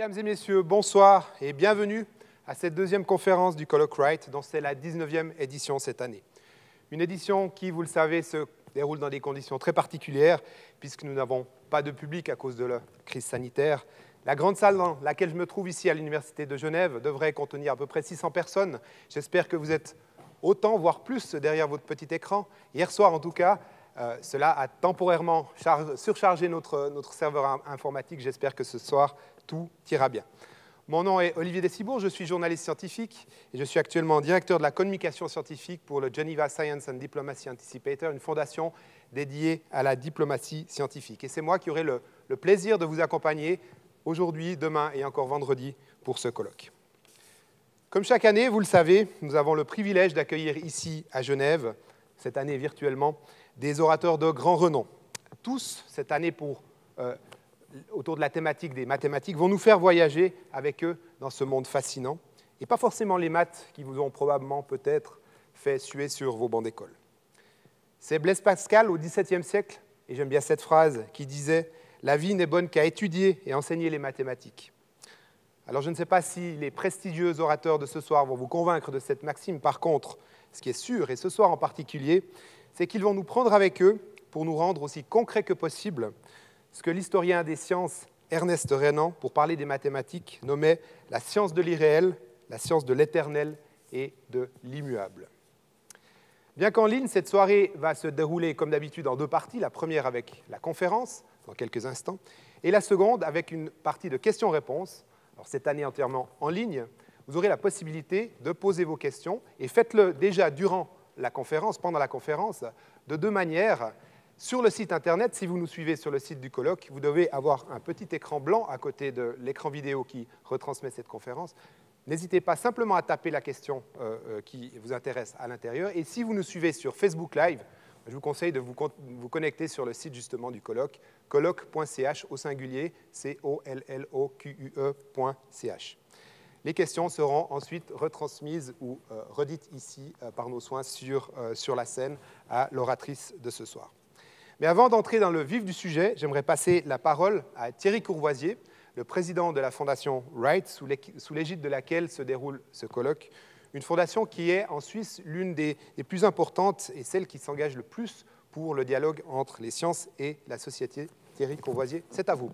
Mesdames et messieurs, bonsoir et bienvenue à cette deuxième conférence du Colloque Wright, dont c'est la 19e édition cette année. Une édition qui, vous le savez, se déroule dans des conditions très particulières, puisque nous n'avons pas de public à cause de la crise sanitaire. La grande salle dans laquelle je me trouve ici à l'Université de Genève devrait contenir à peu près 600 personnes. J'espère que vous êtes autant, voire plus, derrière votre petit écran. Hier soir, en tout cas, cela a temporairement surchargé notre serveur informatique. J'espère que ce soir, tout ira bien. Mon nom est Olivier Dessibourg, je suis journaliste scientifique et je suis actuellement directeur de la communication scientifique pour le Geneva Science and Diplomacy Anticipator, une fondation dédiée à la diplomatie scientifique. Et c'est moi qui aurai le plaisir de vous accompagner aujourd'hui, demain et encore vendredi pour ce colloque. Comme chaque année, vous le savez, nous avons le privilège d'accueillir ici à Genève, cette année virtuellement, des orateurs de grand renom. Tous, cette année autour de la thématique des mathématiques, vont nous faire voyager avec eux dans ce monde fascinant, et pas forcément les maths qui vous ont probablement peut-être fait suer sur vos bancs d'école. C'est Blaise Pascal au XVIIe siècle, et j'aime bien cette phrase, qui disait « La vie n'est bonne qu'à étudier et enseigner les mathématiques ». Alors je ne sais pas si les prestigieux orateurs de ce soir vont vous convaincre de cette maxime. Par contre, ce qui est sûr, et ce soir en particulier, c'est qu'ils vont nous prendre avec eux pour nous rendre aussi concrets que possible ce que l'historien des sciences Ernest Renan, pour parler des mathématiques, nommait la science de l'irréel, la science de l'éternel et de l'immuable. Bien qu'en ligne, cette soirée va se dérouler comme d'habitude en deux parties, la première avec la conférence, dans quelques instants, et la seconde avec une partie de questions-réponses. Alors cette année entièrement en ligne, vous aurez la possibilité de poser vos questions, et faites-le déjà durant la conférence, pendant la conférence, de deux manières. Sur le site Internet, si vous nous suivez sur le site du colloque, vous devez avoir un petit écran blanc à côté de l'écran vidéo qui retransmet cette conférence. N'hésitez pas simplement à taper la question qui vous intéresse à l'intérieur. Et si vous nous suivez sur Facebook Live, je vous conseille de vous connecter sur le site justement du colloque, colloque.ch au singulier, colloque.ch. Les questions seront ensuite retransmises ou redites ici par nos soins sur la scène à l'oratrice de ce soir. Mais avant d'entrer dans le vif du sujet, j'aimerais passer la parole à Thierry Courvoisier, le président de la fondation Wright, sous l'égide de laquelle se déroule ce colloque, une fondation qui est en Suisse l'une des plus importantes et celle qui s'engage le plus pour le dialogue entre les sciences et la société. Thierry Courvoisier, c'est à vous.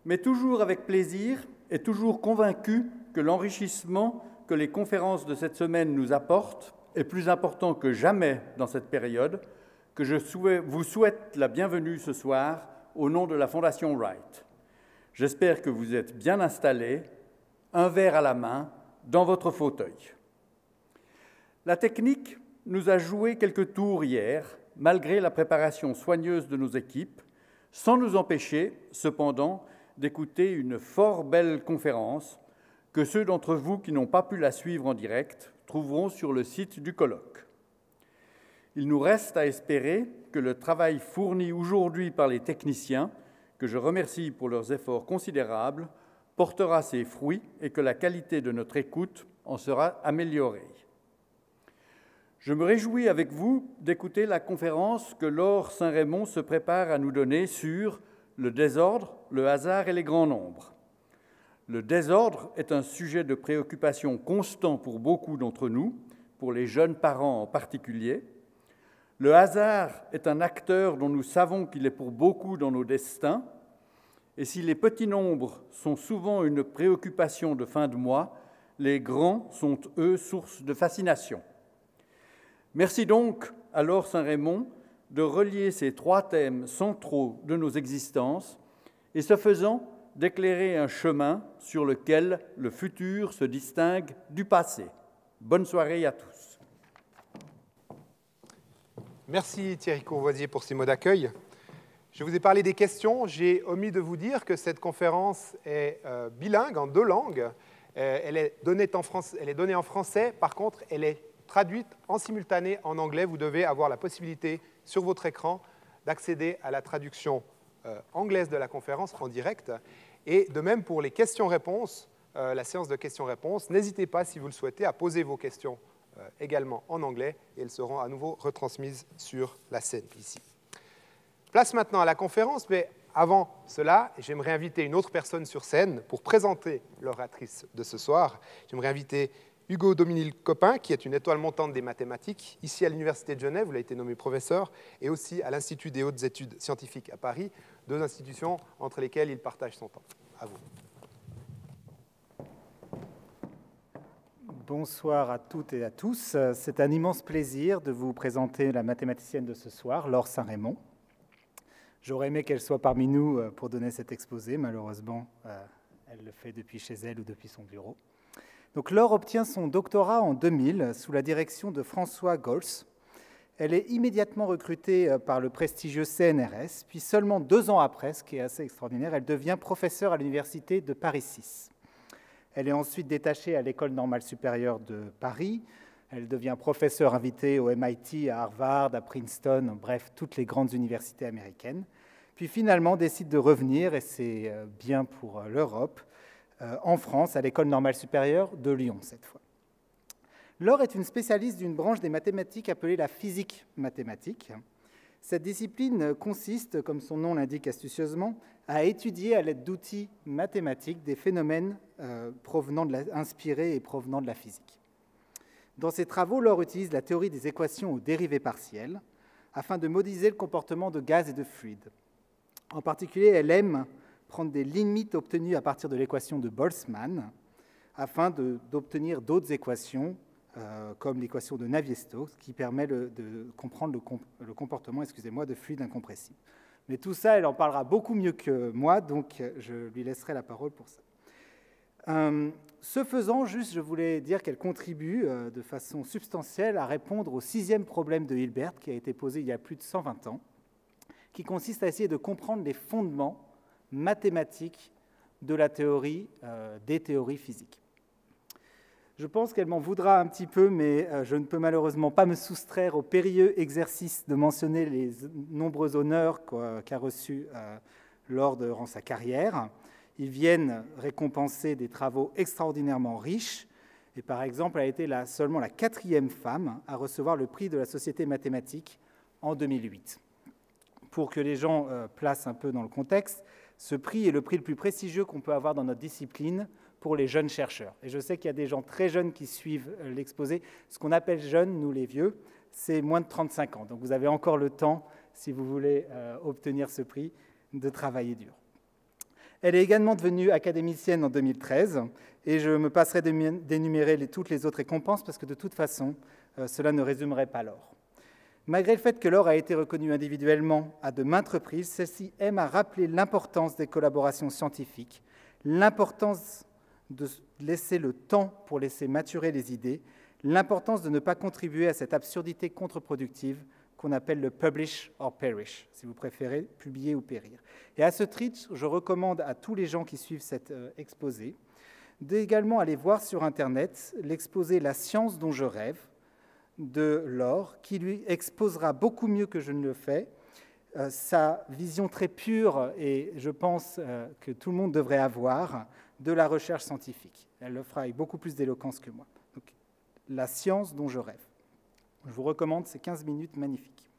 Mais toujours avec plaisir et toujours convaincu que l'enrichissement que les conférences de cette semaine nous apportent est plus important que jamais dans cette période, que je vous souhaite la bienvenue ce soir au nom de la Fondation Wright. J'espère que vous êtes bien installés, un verre à la main, dans votre fauteuil. La technique nous a joué quelques tours hier, malgré la préparation soigneuse de nos équipes, sans nous empêcher, cependant, d'écouter une fort belle conférence que ceux d'entre vous qui n'ont pas pu la suivre en direct trouveront sur le site du colloque. Il nous reste à espérer que le travail fourni aujourd'hui par les techniciens, que je remercie pour leurs efforts considérables, portera ses fruits et que la qualité de notre écoute en sera améliorée. Je me réjouis avec vous d'écouter la conférence que Laure Saint-Raymond se prépare à nous donner sur le désordre, le hasard et les grands nombres. Le désordre est un sujet de préoccupation constant pour beaucoup d'entre nous, pour les jeunes parents en particulier. Le hasard est un acteur dont nous savons qu'il est pour beaucoup dans nos destins. Et si les petits nombres sont souvent une préoccupation de fin de mois, les grands sont, eux, source de fascination. Merci donc à Laure Saint-Raymond de relier ces trois thèmes centraux de nos existences et, ce faisant, d'éclairer un chemin sur lequel le futur se distingue du passé. Bonne soirée à tous. Merci Thierry Courvoisier pour ces mots d'accueil. Je vous ai parlé des questions. J'ai omis de vous dire que cette conférence est bilingue en deux langues. Elle est donnée en français. Par contre, elle est traduite en simultané en anglais. Vous devez avoir la possibilité sur votre écran d'accéder à la traduction anglaise de la conférence en direct. Et de même pour les questions-réponses, la séance de questions-réponses, n'hésitez pas, si vous le souhaitez, à poser vos questions également en anglais et elles seront à nouveau retransmises sur la scène ici. Place maintenant à la conférence, mais avant cela, j'aimerais inviter une autre personne sur scène pour présenter l'oratrice de ce soir. J'aimerais inviter Hugo Dominil-Copin, qui est une étoile montante des mathématiques, ici à l'Université de Genève, où il a été nommé professeur, et aussi à l'Institut des hautes études scientifiques à Paris, deux institutions entre lesquelles il partage son temps. À vous. Bonsoir à toutes et à tous. C'est un immense plaisir de vous présenter la mathématicienne de ce soir, Laure Saint-Rémond. J'aurais aimé qu'elle soit parmi nous pour donner cet exposé. Malheureusement, elle le fait depuis chez elle ou depuis son bureau. Donc, Laure obtient son doctorat en 2000 sous la direction de François Goltz. Elle est immédiatement recrutée par le prestigieux CNRS, puis seulement 2 ans après, ce qui est assez extraordinaire, elle devient professeure à l'université de Paris 6. Elle est ensuite détachée à l'École normale supérieure de Paris. Elle devient professeure invitée au MIT, à Harvard, à Princeton, bref, toutes les grandes universités américaines. Puis finalement décide de revenir, et c'est bien pour l'Europe, en France, à l'École normale supérieure de Lyon cette fois. Laure est une spécialiste d'une branche des mathématiques appelée la physique mathématique. Cette discipline consiste, comme son nom l'indique astucieusement, à étudier à l'aide d'outils mathématiques des phénomènes inspirés et provenant de la physique. Dans ses travaux, Laure utilise la théorie des équations aux dérivées partielles afin de modéliser le comportement de gaz et de fluides. En particulier, elle aime prendre des limites obtenues à partir de l'équation de Boltzmann afin d'obtenir d'autres équations, comme l'équation de Navier-Stokes, qui permet de comprendre le comportement de fluides incompressibles. Mais tout ça, elle en parlera beaucoup mieux que moi, donc je lui laisserai la parole pour ça. Ce faisant, je voulais dire qu'elle contribue de façon substantielle à répondre au 6e problème de Hilbert, qui a été posé il y a plus de 120 ans, qui consiste à essayer de comprendre les fondements mathématiques de la théorie, des théories physiques. Je pense qu'elle m'en voudra un petit peu, mais je ne peux malheureusement pas me soustraire au périlleux exercice de mentionner les nombreux honneurs qu'a reçus Laure durant sa carrière. Ils viennent récompenser des travaux extraordinairement riches. Et par exemple, elle a été seulement la 4e femme à recevoir le prix de la Société mathématique en 2008. Pour que les gens placent un peu dans le contexte, ce prix est le prix le plus prestigieux qu'on peut avoir dans notre discipline pour les jeunes chercheurs. Et je sais qu'il y a des gens très jeunes qui suivent l'exposé. Ce qu'on appelle jeunes, nous les vieux, c'est moins de 35 ans. Donc vous avez encore le temps, si vous voulez obtenir ce prix, de travailler dur. Elle est également devenue académicienne en 2013, et je me passerai d'énumérer toutes les autres récompenses, parce que de toute façon, cela ne résumerait pas Laure. Malgré le fait que Laure a été reconnue individuellement à de maintes reprises, celle-ci aime à rappeler l'importance des collaborations scientifiques, l'importance de laisser le temps pour laisser maturer les idées, l'importance de ne pas contribuer à cette absurdité contre-productive qu'on appelle le « publish or perish », si vous préférez, publier ou périr. Et à ce titre, je recommande à tous les gens qui suivent cet exposé d'également aller voir sur Internet l'exposé « La science dont je rêve » de Laure, qui lui exposera beaucoup mieux que je ne le fais sa vision très pure, et je pense que tout le monde devrait avoir, de la recherche scientifique. Elle le fera avec beaucoup plus d'éloquence que moi. Donc, la science dont je rêve. Je vous recommande ces 15 minutes magnifiques.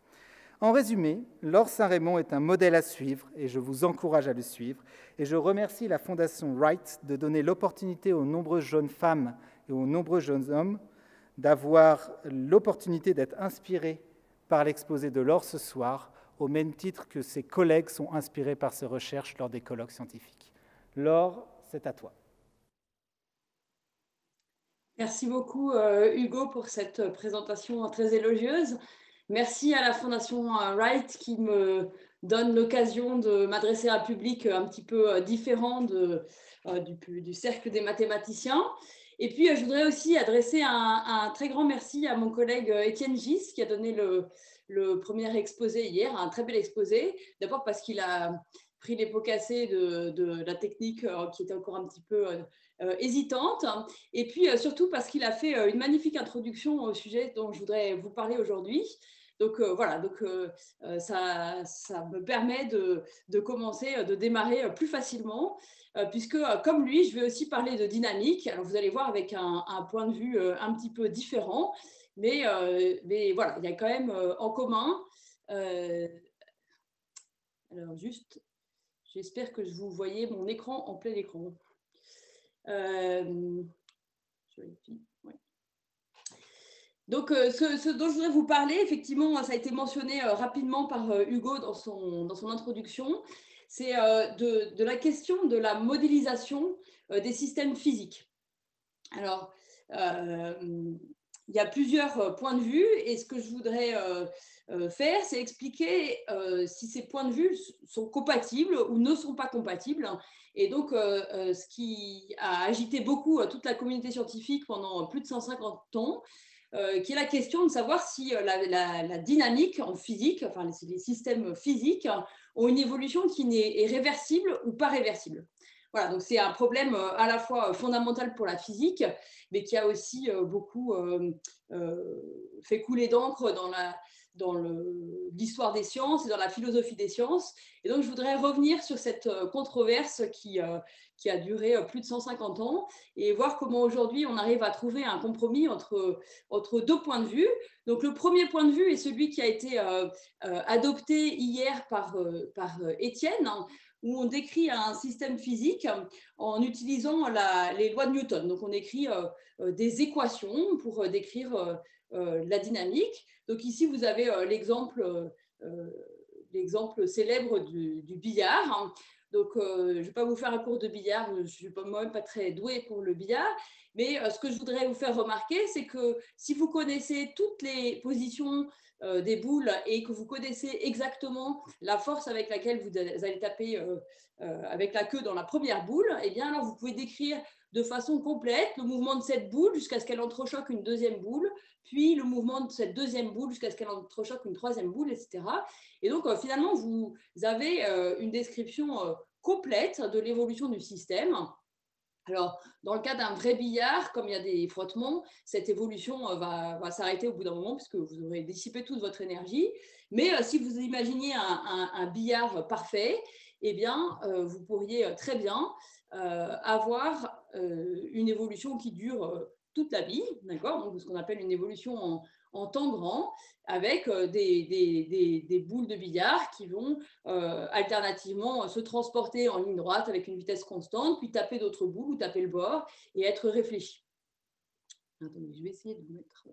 En résumé, Laure Saint-Rémond est un modèle à suivre, et je vous encourage à le suivre. Et je remercie la Fondation Wright de donner l'opportunité aux nombreuses jeunes femmes et aux nombreux jeunes hommes d'avoir l'opportunité d'être inspirés par l'exposé de Laure ce soir, au même titre que ses collègues sont inspirés par ses recherches lors des colloques scientifiques. Laure, c'est à toi. Merci beaucoup, Hugo, pour cette présentation très élogieuse. Merci à la Fondation Wright qui me donne l'occasion de m'adresser à un public un petit peu différent du cercle des mathématiciens. Et puis, je voudrais aussi adresser un très grand merci à mon collègue Étienne Gis, qui a donné le premier exposé hier, un très bel exposé. D'abord parce qu'il a pris les pots cassés de la technique qui était encore un petit peu hésitante. Et puis, surtout parce qu'il a fait une magnifique introduction au sujet dont je voudrais vous parler aujourd'hui. Donc voilà, donc, ça me permet de commencer, de démarrer plus facilement, puisque comme lui, je vais aussi parler de dynamique. Alors vous allez voir avec un point de vue un petit peu différent, mais voilà, il y a quand même en commun. Alors juste, j'espère que vous voyez mon écran en plein écran. Je vérifie. Ouais. Donc, ce dont je voudrais vous parler, effectivement, ça a été mentionné rapidement par Hugo dans son introduction, c'est de la question de la modélisation des systèmes physiques. Alors, il y a plusieurs points de vue et ce que je voudrais faire, c'est expliquer si ces points de vue sont compatibles ou ne sont pas compatibles. Et donc, ce qui a agité beaucoup toute la communauté scientifique pendant plus de 150 ans, qui est la question de savoir si la dynamique en physique, enfin les systèmes physiques, ont une évolution qui est réversible ou pas réversible. Voilà, donc c'est un problème à la fois fondamental pour la physique, mais qui a aussi beaucoup fait couler d'encre dans l'histoire des sciences et dans la philosophie des sciences. Et donc, je voudrais revenir sur cette controverse qui a duré plus de 150 ans et voir comment aujourd'hui on arrive à trouver un compromis entre deux points de vue. Donc, le premier point de vue est celui qui a été adopté hier par Étienne, où on décrit un système physique en utilisant les lois de Newton. Donc, on écrit des équations pour décrire la dynamique. Donc, ici, vous avez l'exemple célèbre du billard. Donc, je ne vais pas vous faire un cours de billard, je ne suis moi-même pas très douée pour le billard, mais ce que je voudrais vous faire remarquer, c'est que si vous connaissez toutes les positions des boules et que vous connaissez exactement la force avec laquelle vous allez taper avec la queue dans la première boule, eh bien alors vous pouvez décrire de façon complète le mouvement de cette boule jusqu'à ce qu'elle entrechoque une deuxième boule, puis le mouvement de cette deuxième boule jusqu'à ce qu'elle entrechoque une troisième boule, etc. Et donc finalement, vous avez une description complète de l'évolution du système. Alors, dans le cas d'un vrai billard, comme il y a des frottements, cette évolution va s'arrêter au bout d'un moment puisque vous aurez dissipé toute votre énergie. Mais si vous imaginez un billard parfait, eh bien, vous pourriez très bien avoir une évolution qui dure toute la vie, d'accord? Donc, ce qu'on appelle une évolution en temps grand, avec des boules de billard qui vont alternativement se transporter en ligne droite avec une vitesse constante, puis taper d'autres boules ou taper le bord et être réfléchi. Attendez, je vais essayer de vous mettre...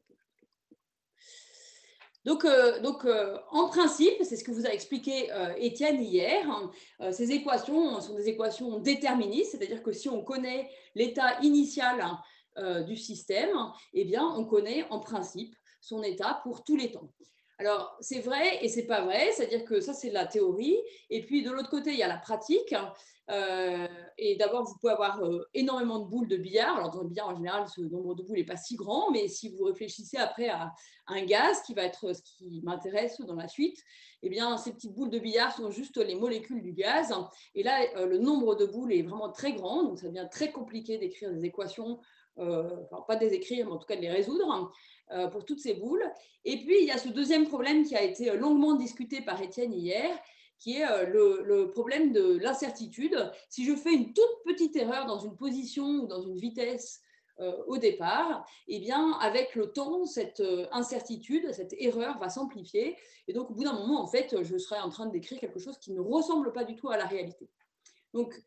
Donc, en principe, c'est ce que vous a expliqué Étienne hier, ces équations sont des équations déterministes, c'est-à-dire que si on connaît l'état initial du système, eh bien, on connaît en principe son état pour tous les temps. Alors, c'est vrai et c'est pas vrai, c'est-à-dire que ça, c'est la théorie. Et puis, de l'autre côté, il y a la pratique. Et d'abord, vous pouvez avoir énormément de boules de billard. Alors, dans le billard, en général, ce nombre de boules n'est pas si grand, mais si vous réfléchissez après à un gaz, qui va être ce qui m'intéresse dans la suite, eh bien, ces petites boules de billard sont juste les molécules du gaz. Et là, le nombre de boules est vraiment très grand, donc ça devient très compliqué d'écrire des équations, enfin, pas de les écrire, mais en tout cas de les résoudre pour toutes ces boules. Et puis, il y a ce deuxième problème qui a été longuement discuté par Étienne hier, qui est le problème de l'incertitude. Si je fais une toute petite erreur dans une position ou dans une vitesse au départ, eh bien, avec le temps, cette incertitude, cette erreur va s'amplifier. Et donc, au bout d'un moment, en fait, je serai en train de décrire quelque chose qui ne ressemble pas du tout à la réalité. Donc,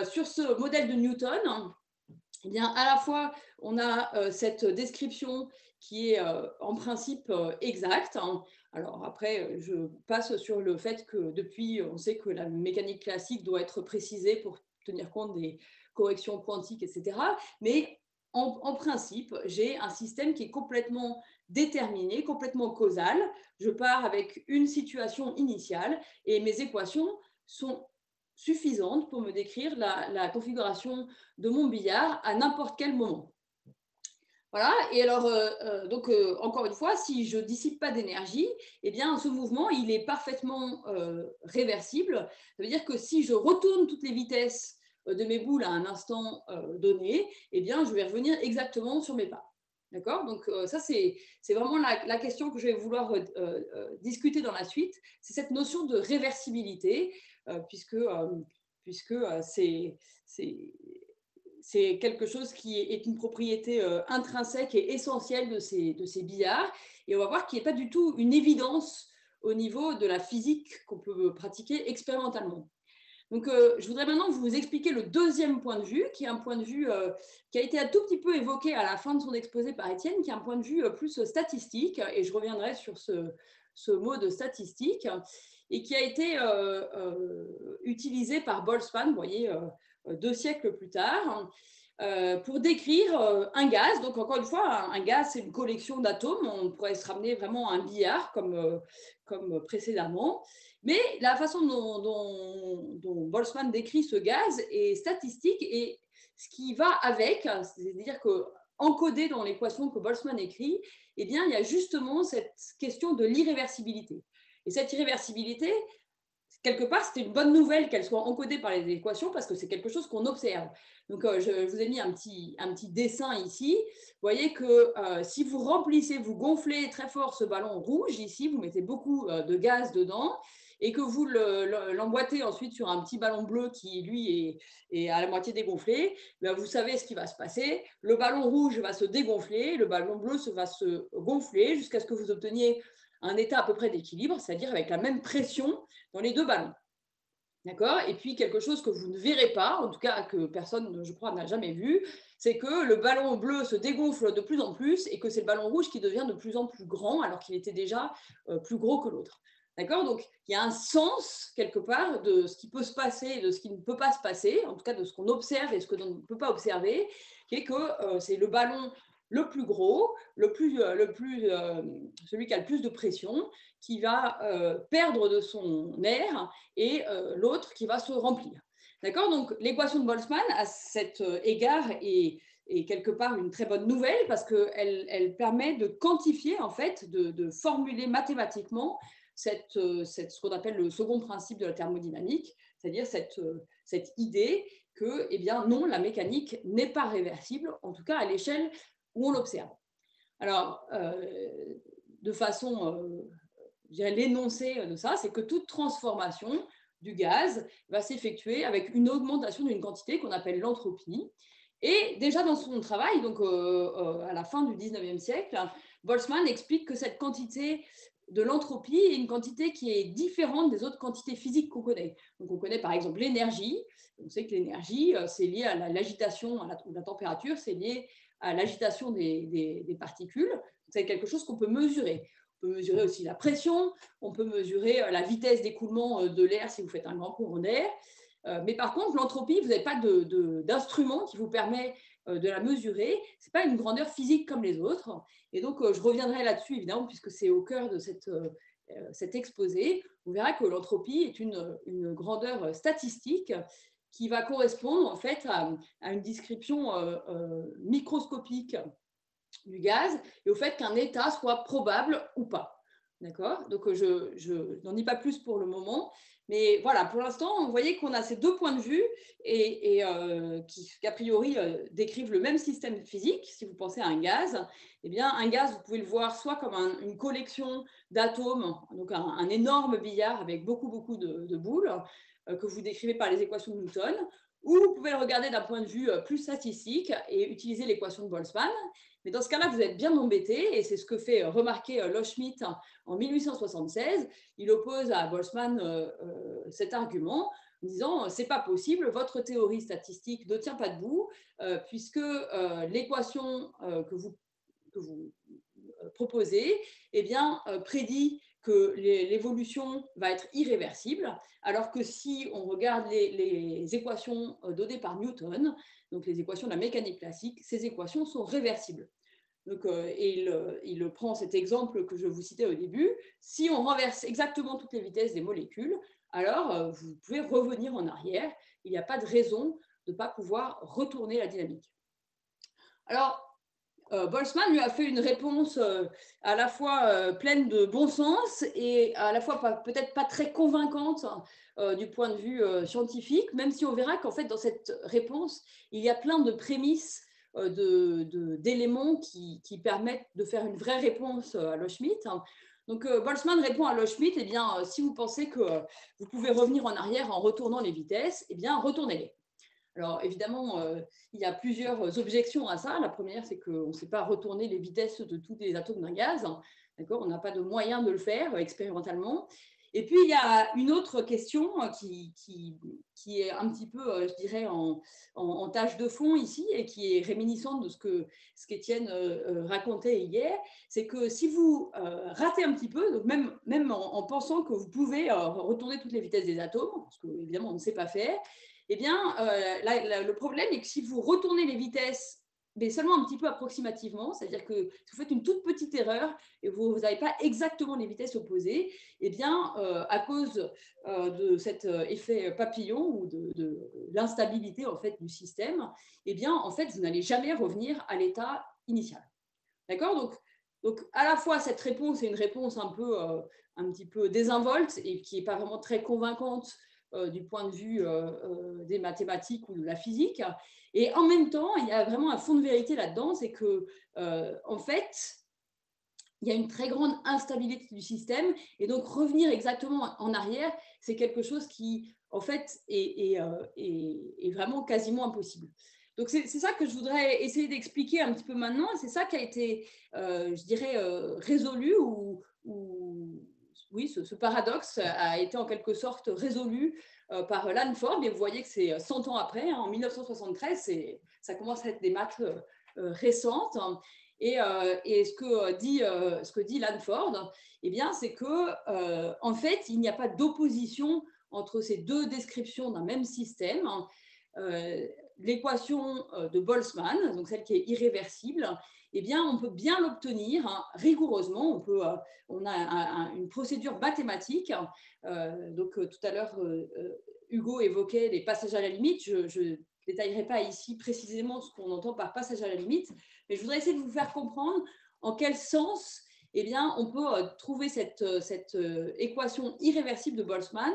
sur ce modèle de Newton, eh bien, à la fois, on a cette description qui est en principe exacte. Alors après, je passe sur le fait que depuis, on sait que la mécanique classique doit être précisée pour tenir compte des corrections quantiques, etc. Mais en principe, j'ai un système qui est complètement déterminé, complètement causal. Je pars avec une situation initiale et mes équations sont suffisantes pour me décrire la configuration de mon billard à n'importe quel moment. Voilà, et alors, encore une fois, si je ne dissipe pas d'énergie, eh bien, ce mouvement, il est parfaitement réversible. Ça veut dire que si je retourne toutes les vitesses de mes boules à un instant donné, eh bien, je vais revenir exactement sur mes pas. D'accord? Donc, ça, c'est vraiment la question que je vais vouloir discuter dans la suite. C'est cette notion de réversibilité, puisque c'est quelque chose qui est une propriété intrinsèque et essentielle de ces billards. Et on va voir qu'il n'y a pas du tout une évidence au niveau de la physique qu'on peut pratiquer expérimentalement. Donc, je voudrais maintenant vous expliquer le deuxième point de vue, qui est un point de vue qui a été un tout petit peu évoqué à la fin de son exposé par Étienne, qui est un point de vue plus statistique, et je reviendrai sur ce mot de statistique, et qui a été utilisé par Boltzmann, vous voyez, 2 siècles plus tard, pour décrire un gaz. Donc, encore une fois, un gaz, c'est une collection d'atomes. On pourrait se ramener vraiment à un billard, comme précédemment. Mais la façon dont Boltzmann décrit ce gaz est statistique, et ce qui va avec, c'est-à-dire qu'encodé dans l'équation que Boltzmann écrit, eh bien, il y a justement cette question de l'irréversibilité. Et cette irréversibilité, quelque part, c'était une bonne nouvelle qu'elle soit encodée par les équations, parce que c'est quelque chose qu'on observe. Donc, je vous ai mis un petit dessin ici. Vous voyez que si vous remplissez, vous gonflez très fort ce ballon rouge, ici, vous mettez beaucoup de gaz dedans, et que vous l'emboîtez ensuite sur un petit ballon bleu qui, lui, est à la moitié dégonflé, bien, vous savez ce qui va se passer. Le ballon rouge va se dégonfler, le ballon bleu va se gonfler jusqu'à ce que vous obteniez un état à peu près d'équilibre, c'est-à-dire avec la même pression dans les deux ballons. D'accord? Et puis, quelque chose que vous ne verrez pas, en tout cas que personne, je crois, n'a jamais vu, c'est que le ballon bleu se dégonfle de plus en plus, et que c'est le ballon rouge qui devient de plus en plus grand, alors qu'il était déjà plus gros que l'autre. D'accord? Donc, il y a un sens, quelque part, de ce qui peut se passer et de ce qui ne peut pas se passer, en tout cas de ce qu'on observe et ce que l'on ne peut pas observer, qui est que c'est le ballon le plus gros, celui qui a le plus de pression, qui va perdre de son air, et l'autre qui va se remplir. D'accord? Donc, l'équation de Boltzmann, à cet égard, est quelque part une très bonne nouvelle, parce qu'elle permet de quantifier, en fait, de formuler mathématiquement ce qu'on appelle le second principe de la thermodynamique, c'est-à-dire cette idée que, eh bien, non, la mécanique n'est pas réversible, en tout cas à l'échelle où on l'observe. Alors, de façon, je dirais, l'énoncé de ça, c'est que toute transformation du gaz va s'effectuer avec une augmentation d'une quantité qu'on appelle l'entropie. Et déjà dans son travail, donc à la fin du 19e siècle, Boltzmann explique que cette quantité de l'entropie est une quantité qui est différente des autres quantités physiques qu'on connaît. Donc on connaît par exemple l'énergie. On sait que l'énergie, c'est lié à l'agitation, ou la température, c'est lié à l'agitation des particules. C'est quelque chose qu'on peut mesurer. On peut mesurer aussi la pression, on peut mesurer la vitesse d'écoulement de l'air si vous faites un grand courant d'air. Mais par contre, l'entropie, vous n'avez pas d'instrument qui vous permet de la mesurer. Ce n'est pas une grandeur physique comme les autres. Et donc, je reviendrai là-dessus, évidemment, puisque c'est au cœur de cet exposé. On verra que l'entropie est une grandeur statistique qui va correspondre en fait à une description microscopique du gaz, et au fait qu'un état soit probable ou pas. D'accord? Donc, je n'en dis pas plus pour le moment. Mais voilà, pour l'instant, vous voyez qu'on a ces deux points de vue qui, a priori, décrivent le même système physique. Si vous pensez à un gaz, eh bien, un gaz, vous pouvez le voir soit comme une collection d'atomes, donc un énorme billard avec beaucoup de boules, que vous décrivez par les équations de Newton, ou vous pouvez le regarder d'un point de vue plus statistique et utiliser l'équation de Boltzmann. Mais dans ce cas-là, vous êtes bien embêté, et c'est ce que fait remarquer Loschmidt en 1876. Il oppose à Boltzmann cet argument en disant c'est pas possible, votre théorie statistique ne tient pas debout, puisque l'équation que vous proposez, eh bien, prédit que l'évolution va être irréversible, alors que si on regarde les équations données par Newton, donc les équations de la mécanique classique, ces équations sont réversibles. Donc, et il prend cet exemple que je vous citais au début. Si on renverse exactement toutes les vitesses des molécules, alors vous pouvez revenir en arrière. Il n'y a pas de raison de ne pas pouvoir retourner la dynamique. Alors, Boltzmann lui a fait une réponse à la fois pleine de bon sens et à la fois peut-être pas très convaincante du point de vue scientifique, même si on verra qu'en fait, dans cette réponse, il y a plein de prémices d'éléments qui permettent de faire une vraie réponse à Loschmidt. Donc, Boltzmann répond à Loschmidt, eh bien, si vous pensez que vous pouvez revenir en arrière en retournant les vitesses, eh bien, retournez-les. Alors, évidemment, il y a plusieurs objections à ça. La première, c'est qu'on ne sait pas retourner les vitesses de tous les atomes d'un gaz. On n'a pas de moyen de le faire expérimentalement. Et puis, il y a une autre question qui est un petit peu, je dirais, en tâche de fond ici et qui est réminiscente de ce qu'Étienne racontait hier. C'est que si vous ratez un petit peu, donc même en pensant que vous pouvez retourner toutes les vitesses des atomes, parce qu'évidemment, on ne sait pas faire, eh bien, le problème est que si vous retournez les vitesses, mais seulement un petit peu approximativement, c'est-à-dire que si vous faites une toute petite erreur et vous n'avez pas exactement les vitesses opposées, eh bien, à cause de cet effet papillon ou de l'instabilité en fait, du système, eh bien, en fait, vous n'allez jamais revenir à l'état initial. D'accord ? Donc, à la fois, cette réponse est une réponse un petit peu désinvolte et qui n'est pas vraiment très convaincante du point de vue des mathématiques ou de la physique. Et en même temps, il y a vraiment un fond de vérité là-dedans, c'est que, en fait, il y a une très grande instabilité du système. Et donc, revenir exactement en arrière, c'est quelque chose qui, en fait, est vraiment quasiment impossible. Donc, c'est ça que je voudrais essayer d'expliquer un petit peu maintenant. C'est ça qui a été, je dirais, résolu oui, ce paradoxe a été en quelque sorte résolu par Lanford. Et vous voyez que c'est 100 ans après, en 1973, ça commence à être des maths récentes. Et ce que dit Lanford, eh bien, c'est que en fait, il n'y a pas d'opposition entre ces deux descriptions d'un même système. L'équation de Boltzmann, donc celle qui est irréversible, eh bien, on peut bien l'obtenir rigoureusement. On a une procédure mathématique. Donc, tout à l'heure, Hugo évoquait les passages à la limite. Je ne détaillerai pas ici précisément ce qu'on entend par passage à la limite, mais je voudrais essayer de vous faire comprendre en quel sens eh bien, on peut trouver cette équation irréversible de Boltzmann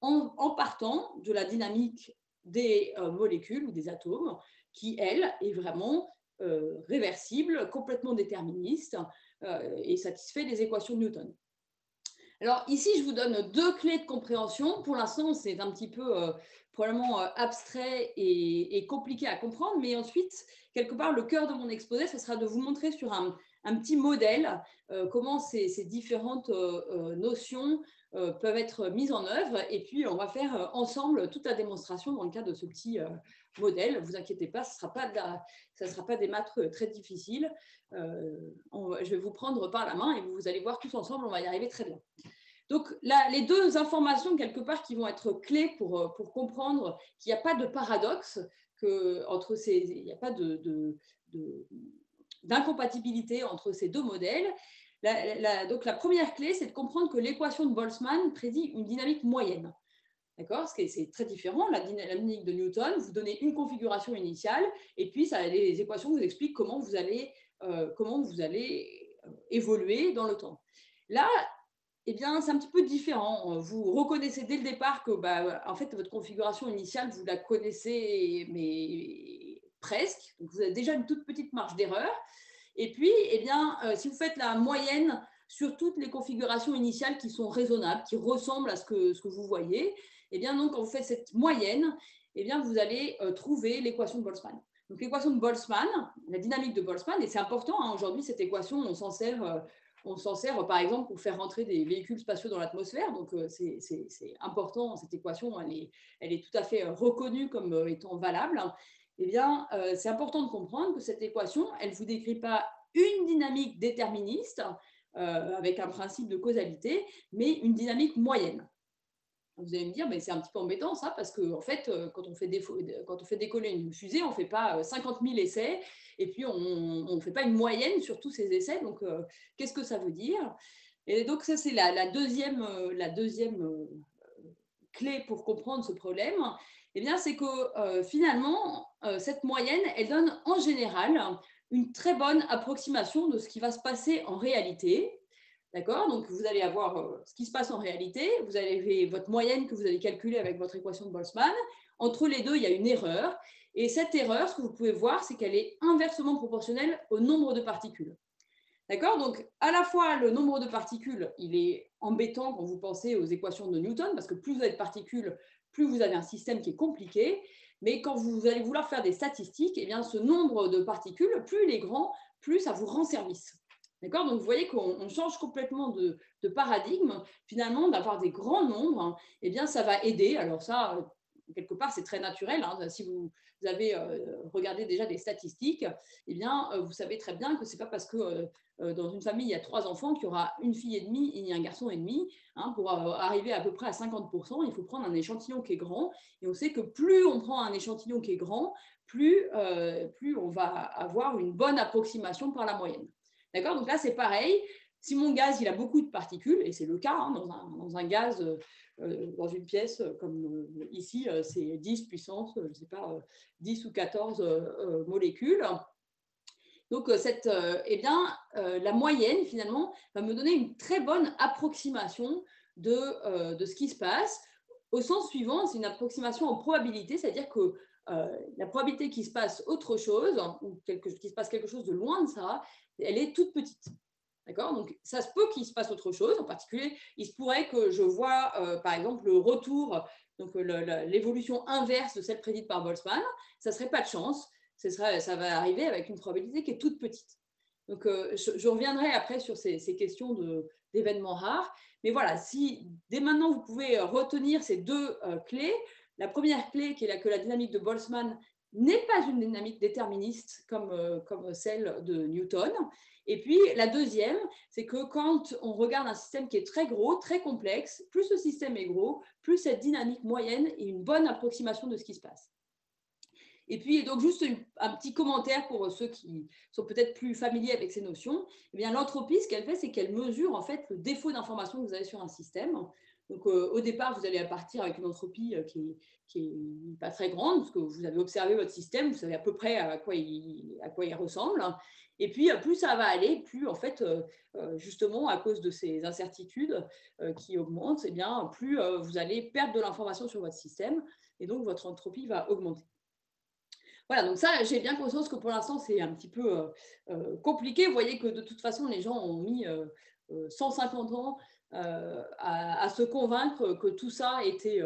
en partant de la dynamique des molécules ou des atomes qui, elle, est vraiment réversible, complètement déterministe et satisfait les équations de Newton. Alors ici, je vous donne deux clés de compréhension. Pour l'instant, c'est un petit peu probablement abstrait et compliqué à comprendre, mais ensuite, quelque part, le cœur de mon exposé, ce sera de vous montrer sur un petit modèle comment ces différentes notions peuvent être mises en œuvre. Et puis, on va faire ensemble toute la démonstration dans le cadre de ce petit modèle. Ne vous inquiétez pas, ce ne sera pas des maths très difficiles. Je vais vous prendre par la main et vous allez voir tous ensemble, on va y arriver très bien. Donc, là, les deux informations, quelque part, qui vont être clés pour comprendre qu'il n'y a pas de paradoxe, il n'y a pas d'incompatibilité entre ces deux modèles. Donc, la première clé, c'est de comprendre que l'équation de Boltzmann prédit une dynamique moyenne. D'accord ? C'est très différent. La dynamique de Newton, vous donnez une configuration initiale, et puis les équations vous expliquent comment vous allez évoluer dans le temps. Là, eh bien, c'est un petit peu différent. Vous reconnaissez dès le départ que, en fait, votre configuration initiale, vous la connaissez, mais presque. Donc, vous avez déjà une toute petite marge d'erreur. Et puis, eh bien, si vous faites la moyenne sur toutes les configurations initiales qui sont raisonnables, qui ressemblent à ce que vous voyez, eh bien, donc, quand vous faites cette moyenne, eh bien, vous allez trouver l'équation de Boltzmann. Donc, l'équation de Boltzmann, la dynamique de Boltzmann, et c'est important, hein, aujourd'hui, cette équation, on s'en sert, par exemple, pour faire rentrer des véhicules spatiaux dans l'atmosphère. Donc, c'est important, cette équation, elle est tout à fait reconnue comme étant valable. Eh bien, c'est important de comprendre que cette équation, elle ne vous décrit pas une dynamique déterministe avec un principe de causalité, mais une dynamique moyenne. Vous allez me dire, mais c'est un petit peu embêtant ça, parce qu'en fait, quand on fait décoller une fusée, on ne fait pas 50 000 essais, et puis on ne fait pas une moyenne sur tous ces essais. Donc, qu'est-ce que ça veut dire ? Et donc, ça, c'est la deuxième clé pour comprendre ce problème. Eh bien, c'est que finalement, cette moyenne, elle donne en général une très bonne approximation de ce qui va se passer en réalité. D'accord ? Donc, vous allez avoir ce qui se passe en réalité. Vous avez votre moyenne que vous allez calculer avec votre équation de Boltzmann. Entre les deux, il y a une erreur. Et cette erreur, ce que vous pouvez voir, c'est qu'elle est inversement proportionnelle au nombre de particules. D'accord? Donc, à la fois, le nombre de particules, il est embêtant quand vous pensez aux équations de Newton, parce que plus vous avez de particules, plus vous avez un système qui est compliqué. Mais quand vous allez vouloir faire des statistiques, eh bien, ce nombre de particules, plus il est grand, plus ça vous rend service. D'accord? Donc, vous voyez qu'on change complètement de paradigme. Finalement, d'avoir des grands nombres, eh bien, ça va aider. Alors ça, quelque part, c'est très naturel. Hein. Si vous avez regardé déjà des statistiques, eh bien, vous savez très bien que ce n'est pas parce que dans une famille, il y a 3 enfants qu'il y aura une fille et demie et un garçon et demi. Hein, pour arriver à peu près à 50%, il faut prendre un échantillon qui est grand. Et on sait que plus on prend un échantillon qui est grand, plus on va avoir une bonne approximation par la moyenne. D'accord? Donc là, c'est pareil. Si mon gaz il a beaucoup de particules, et c'est le cas hein, dans un gaz, dans une pièce comme ici, c'est 10 puissance, je ne sais pas, 10 ou 14 molécules. Donc, eh bien, la moyenne, finalement, va me donner une très bonne approximation de ce qui se passe. Au sens suivant, c'est une approximation en probabilité, c'est-à-dire que la probabilité qu'il se passe autre chose, ou qu'il se passe quelque chose de loin de ça, elle est toute petite. D'accord? Donc, ça se peut qu'il se passe autre chose. En particulier, il se pourrait que je vois, par exemple, le retour, donc l'évolution inverse de celle prédite par Boltzmann. Ça ne serait pas de chance. Ça va arriver avec une probabilité qui est toute petite. Donc, je reviendrai après sur ces questions d'événements rares. Mais voilà, si dès maintenant, vous pouvez retenir ces deux clés. La première clé, qui est que la dynamique de Boltzmann n'est pas une dynamique déterministe comme celle de Newton. Et puis, la deuxième, c'est que quand on regarde un système qui est très gros, très complexe, plus le système est gros, plus cette dynamique moyenne est une bonne approximation de ce qui se passe. Et puis, donc, juste un petit commentaire pour ceux qui sont peut-être plus familiers avec ces notions. Eh bien, l'entropie, ce qu'elle fait, c'est qu'elle mesure en fait le défaut d'information que vous avez sur un système. Donc, au départ, vous allez partir avec une entropie qui est pas très grande, parce que vous avez observé votre système, vous savez à peu près à quoi il ressemble. Et puis, plus ça va aller, plus, en fait, justement, à cause de ces incertitudes qui augmentent, eh bien, plus vous allez perdre de l'information sur votre système, et donc votre entropie va augmenter. Voilà, donc ça, j'ai bien conscience que pour l'instant, c'est un petit peu compliqué. Vous voyez que de toute façon, les gens ont mis 150 ans à se convaincre que tout ça était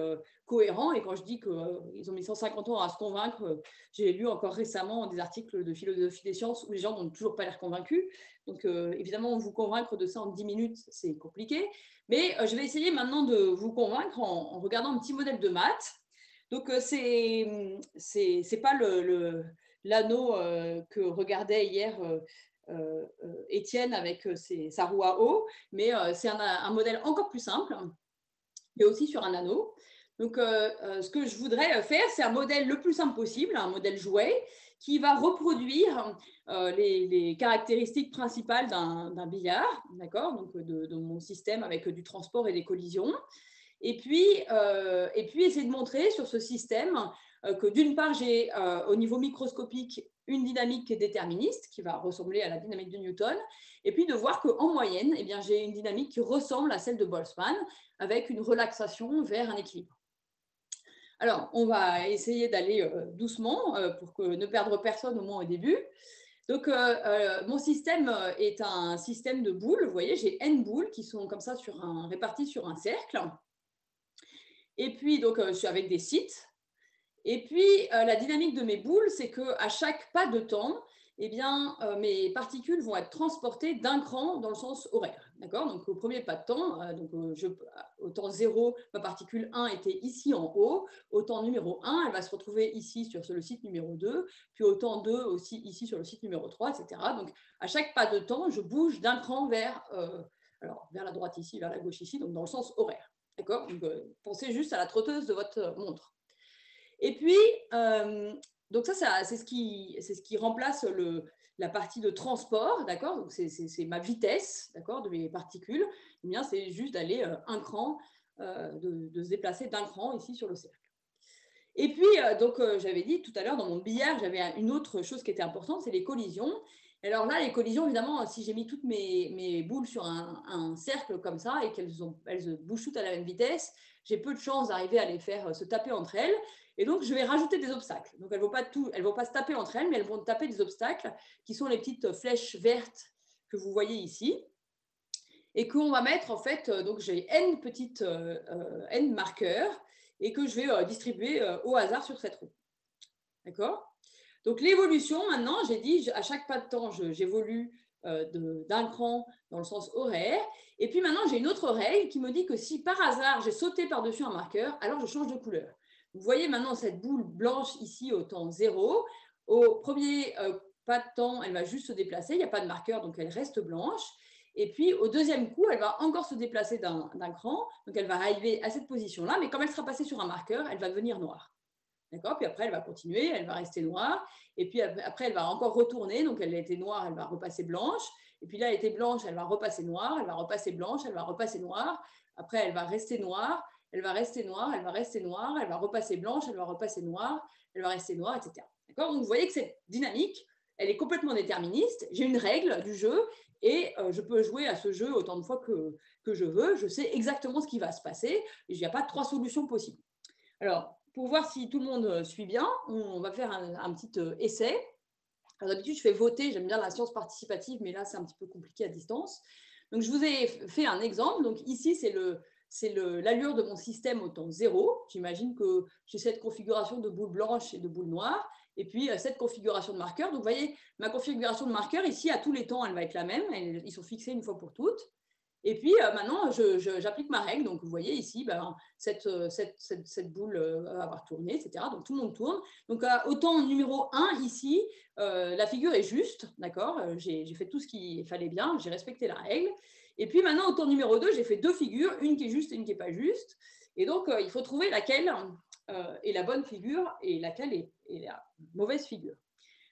cohérent. Et quand je dis qu'ils ont mis 150 ans à se convaincre, j'ai lu encore récemment des articles de philosophie des sciences où les gens n'ont toujours pas l'air convaincus. Donc, évidemment, vous convaincre de ça en 10 minutes, c'est compliqué. Mais je vais essayer maintenant de vous convaincre en regardant un petit modèle de maths. Donc, c'est pas l'anneau que regardait hier Étienne avec sa roue à eau, mais c'est un modèle encore plus simple, mais aussi sur un anneau. Donc, ce que je voudrais faire, c'est un modèle le plus simple possible, un modèle jouet, qui va reproduire les caractéristiques principales d'un billard, d'accord, donc de mon système avec du transport et des collisions. Et puis essayer de montrer sur ce système que d'une part, j'ai au niveau microscopique une dynamique qui est déterministe, qui va ressembler à la dynamique de Newton, et puis de voir qu'en moyenne, eh bien, j'ai une dynamique qui ressemble à celle de Boltzmann, avec une relaxation vers un équilibre. Alors, on va essayer d'aller doucement pour ne perdre personne au moins au début. Donc, mon système est un système de boules. Vous voyez, j'ai n boules qui sont comme ça réparties sur un cercle. Et puis, donc, je suis avec des sites. Et puis, la dynamique de mes boules, c'est qu'à chaque pas de temps, eh bien, mes particules vont être transportées d'un cran dans le sens horaire. D'accord? Donc, au premier pas de temps, au temps 0, ma particule 1 était ici en haut. Au temps numéro 1, elle va se retrouver ici sur le site numéro 2. Puis au temps 2, aussi ici sur le site numéro 3, etc. Donc, à chaque pas de temps, je bouge d'un cran vers la droite ici, vers la gauche ici, donc dans le sens horaire. D'accord? Donc, pensez juste à la trotteuse de votre montre. Et puis, donc ça c'est ce qui remplace la partie de transport, d'accord? Donc, c'est ma vitesse, d'accord, de mes particules. Eh bien, c'est juste d'aller un cran, de se déplacer d'un cran ici sur le cercle. Et puis, j'avais dit tout à l'heure, dans mon billard, j'avais une autre chose qui était importante, c'est les collisions. Alors là, les collisions, évidemment, si j'ai mis toutes mes boules sur un cercle comme ça et qu'elles bougent toutes à la même vitesse, j'ai peu de chances d'arriver à les faire se taper entre elles. Et donc, je vais rajouter des obstacles. Donc, elles ne vont pas se taper entre elles, mais elles vont taper des obstacles qui sont les petites flèches vertes que vous voyez ici. Et qu'on va mettre, en fait, donc j'ai N marqueurs et que je vais distribuer au hasard sur cette roue. D'accord? Donc, l'évolution, maintenant, j'ai dit, à chaque pas de temps, j'évolue d'un cran dans le sens horaire. Et puis maintenant, j'ai une autre règle qui me dit que si par hasard, j'ai sauté par-dessus un marqueur, alors je change de couleur. Vous voyez maintenant cette boule blanche ici au temps 0. Au premier pas de temps, elle va juste se déplacer. Il n'y a pas de marqueur, donc elle reste blanche. Et puis, au deuxième coup, elle va encore se déplacer d'un cran. Donc, elle va arriver à cette position-là. Mais comme elle sera passée sur un marqueur, elle va devenir noire. D'accord? Puis après, elle va continuer, elle va rester noire. Et puis après, elle va encore retourner. Donc, elle était noire, elle va repasser blanche. Et puis là, elle était blanche, elle va repasser noire. Elle va repasser blanche, elle va repasser noire. Après, elle va rester noire. Elle va rester noire, elle va rester noire. Elle va repasser blanche, elle va repasser noire. Elle va rester noire, etc. D'accord? Donc, vous voyez que cette dynamique, elle est complètement déterministe. J'ai une règle du jeu et je peux jouer à ce jeu autant de fois que je veux. Je sais exactement ce qui va se passer. Il n'y a pas 3 solutions possibles. Alors, pour voir si tout le monde suit bien, on va faire un petit essai. D'habitude, je fais voter, j'aime bien la science participative, mais là, c'est un petit peu compliqué à distance. Donc, je vous ai fait un exemple. Donc, ici, c'est l'allure de mon système au temps 0. J'imagine que j'ai cette configuration de boule blanche et de boule noire, et puis cette configuration de marqueur. Donc, vous voyez, ma configuration de marqueur, ici, à tous les temps, elle va être la même. Ils sont fixés une fois pour toutes. Et puis maintenant, j'applique ma règle. Donc, vous voyez ici, cette boule va avoir tourné, etc. Donc, tout le monde tourne. Donc, au temps numéro 1, ici, la figure est juste. D'accord? J'ai fait tout ce qu'il fallait bien. J'ai respecté la règle. Et puis maintenant, au temps numéro 2, j'ai fait 2 figures, une qui est juste et une qui n'est pas juste. Et donc, il faut trouver laquelle est la bonne figure et laquelle est la mauvaise figure.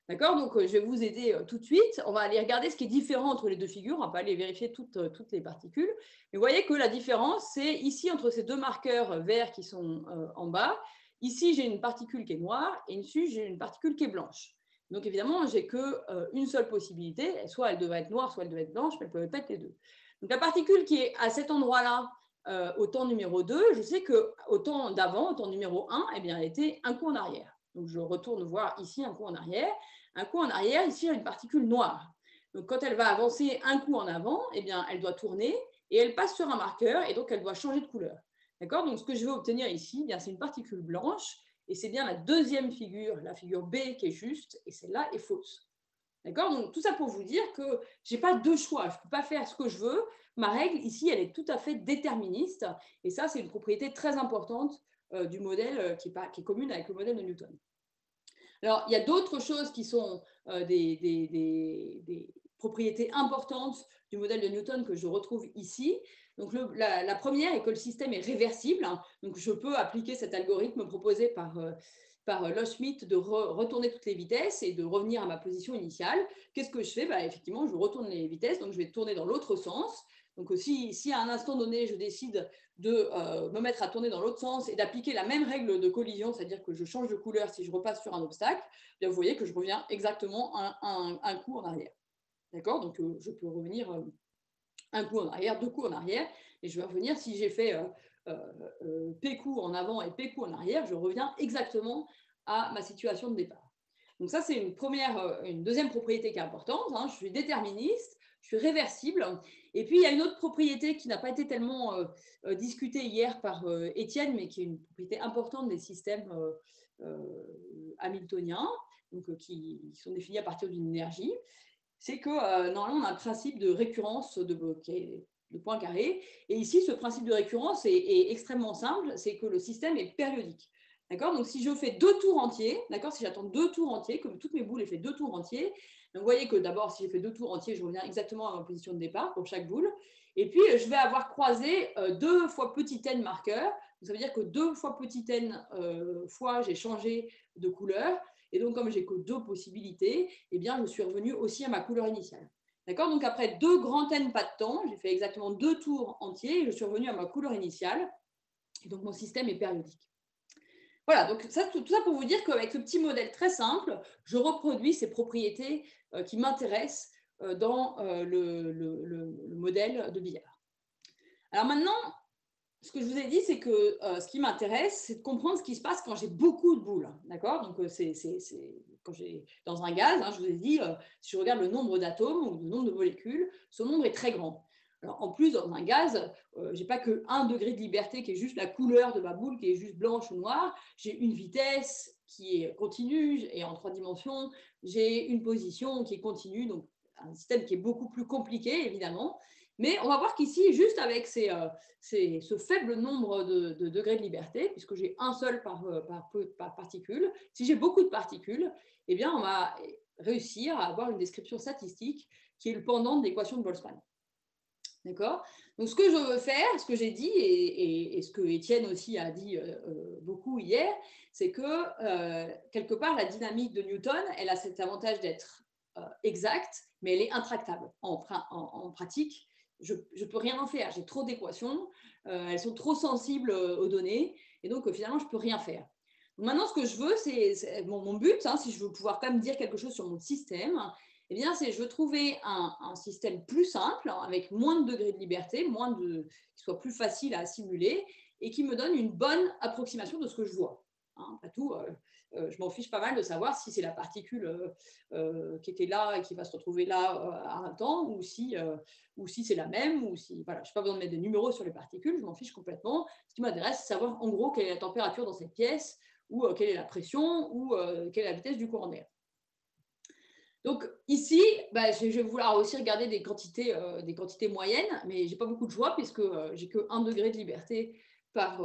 D'accord? Donc, je vais vous aider tout de suite. On va aller regarder ce qui est différent entre les deux figures. On ne va pas aller vérifier toutes les particules. Mais vous voyez que la différence, c'est ici, entre ces deux marqueurs verts qui sont en bas. Ici, j'ai une particule qui est noire et ici, j'ai une particule qui est blanche. Donc, évidemment, je n'ai qu'une seule possibilité. Soit elle devrait être noire, soit elle devrait être blanche, mais elle ne peut pas être les deux. Donc, la particule qui est à cet endroit-là, au temps numéro 2, je sais qu'au temps d'avant, au temps numéro 1, eh bien, elle était un coup en arrière. Donc, je retourne voir ici un coup en arrière. Un coup en arrière, ici, il y a une particule noire. Donc, quand elle va avancer un coup en avant, eh bien, elle doit tourner et elle passe sur un marqueur et donc elle doit changer de couleur. D'accord? Donc, ce que je vais obtenir ici, eh c'est une particule blanche et c'est bien la deuxième figure, la figure B, qui est juste et celle-là est fausse. D'accord? Donc, tout ça pour vous dire que je n'ai pas deux choix. Je ne peux pas faire ce que je veux. Ma règle, ici, elle est tout à fait déterministe. Et ça, c'est une propriété très importante du modèle qui est commune avec le modèle de Newton. Alors, il y a d'autres choses qui sont des propriétés importantes du modèle de Newton que je retrouve ici. Donc, la première est que le système est réversible. Donc, je peux appliquer cet algorithme proposé par Loschmidt de retourner toutes les vitesses et de revenir à ma position initiale. Qu'est-ce que je fais? Effectivement, je retourne les vitesses, donc je vais tourner dans l'autre sens. Donc, si à un instant donné, je décide de me mettre à tourner dans l'autre sens et d'appliquer la même règle de collision, c'est-à-dire que je change de couleur si je repasse sur un obstacle, bien, vous voyez que je reviens exactement un coup en arrière. D'accord? Donc, je peux revenir un coup en arrière, 2 coups en arrière, et je vais revenir, si j'ai fait P coups en avant et P coups en arrière, je reviens exactement à ma situation de départ. Donc ça, c'est une deuxième propriété qui est importante. Je suis déterministe, je suis réversible. Et puis, il y a une autre propriété qui n'a pas été tellement discutée hier par Étienne, mais qui est une propriété importante des systèmes hamiltoniens, donc, qui sont définis à partir d'une énergie. C'est que normalement, on a un principe de récurrence de points carrés. Et ici, ce principe de récurrence est extrêmement simple, c'est que le système est périodique. D'accord? Donc, si je fais 2 tours entiers, d'accord, si j'attends 2 tours entiers, comme toutes mes boules, j'ai fait 2 tours entiers, donc vous voyez que d'abord, si j'ai fait 2 tours entiers, je reviens exactement à ma position de départ pour chaque boule. Et puis, je vais avoir croisé 2 fois petit n marqueurs. Donc, ça veut dire que 2 fois petit n fois, j'ai changé de couleur. Et donc, comme j'ai que 2 possibilités, eh bien, je suis revenue aussi à ma couleur initiale. D'accord? Donc, après 2 grands n pas de temps, j'ai fait exactement 2 tours entiers et je suis revenue à ma couleur initiale. Et donc, mon système est périodique. Voilà, donc tout ça pour vous dire qu'avec ce petit modèle très simple, je reproduis ces propriétés qui m'intéressent dans le modèle de billard. Alors maintenant, ce que je vous ai dit, c'est que ce qui m'intéresse, c'est de comprendre ce qui se passe quand j'ai beaucoup de boules. D'accord? Donc, quand j'ai dans un gaz, je vous ai dit, si je regarde le nombre d'atomes ou le nombre de molécules, ce nombre est très grand. Alors, en plus, dans un gaz, je n'ai pas que 1 degré de liberté qui est juste la couleur de ma boule, qui est juste blanche ou noire. J'ai une vitesse qui est continue et en 3 dimensions. J'ai une position qui est continue, donc un système qui est beaucoup plus compliqué, évidemment. Mais on va voir qu'ici, juste avec ce faible nombre de degrés de liberté, puisque j'ai un seul par particule, si j'ai beaucoup de particules, eh bien, on va réussir à avoir une description statistique qui est le pendant de l'équation de Boltzmann. D'accord? Donc, ce que je veux faire, ce que j'ai dit, et ce que Étienne aussi a dit beaucoup hier, c'est que, quelque part, la dynamique de Newton, elle a cet avantage d'être exacte, mais elle est intractable. En pratique, je ne peux rien en faire. J'ai trop d'équations, elles sont trop sensibles aux données, et donc, finalement, je ne peux rien faire. Donc, maintenant, ce que je veux, c'est mon but, si je veux pouvoir quand même dire quelque chose sur mon système, eh bien, je veux trouver un système plus simple, avec moins de degrés de liberté, qui soit plus facile à simuler et qui me donne une bonne approximation de ce que je vois. Après tout, je m'en fiche pas mal de savoir si c'est la particule qui était là et qui va se retrouver là à un temps, ou si c'est la même, ou si, voilà, je n'ai pas besoin de mettre des numéros sur les particules, je m'en fiche complètement. Ce qui m'intéresse, c'est savoir en gros quelle est la température dans cette pièce, ou quelle est la pression, ou quelle est la vitesse du courant d'air. Donc ici, je vais vouloir aussi regarder des quantités moyennes, mais je n'ai pas beaucoup de choix puisque j'ai que 1 degré de liberté par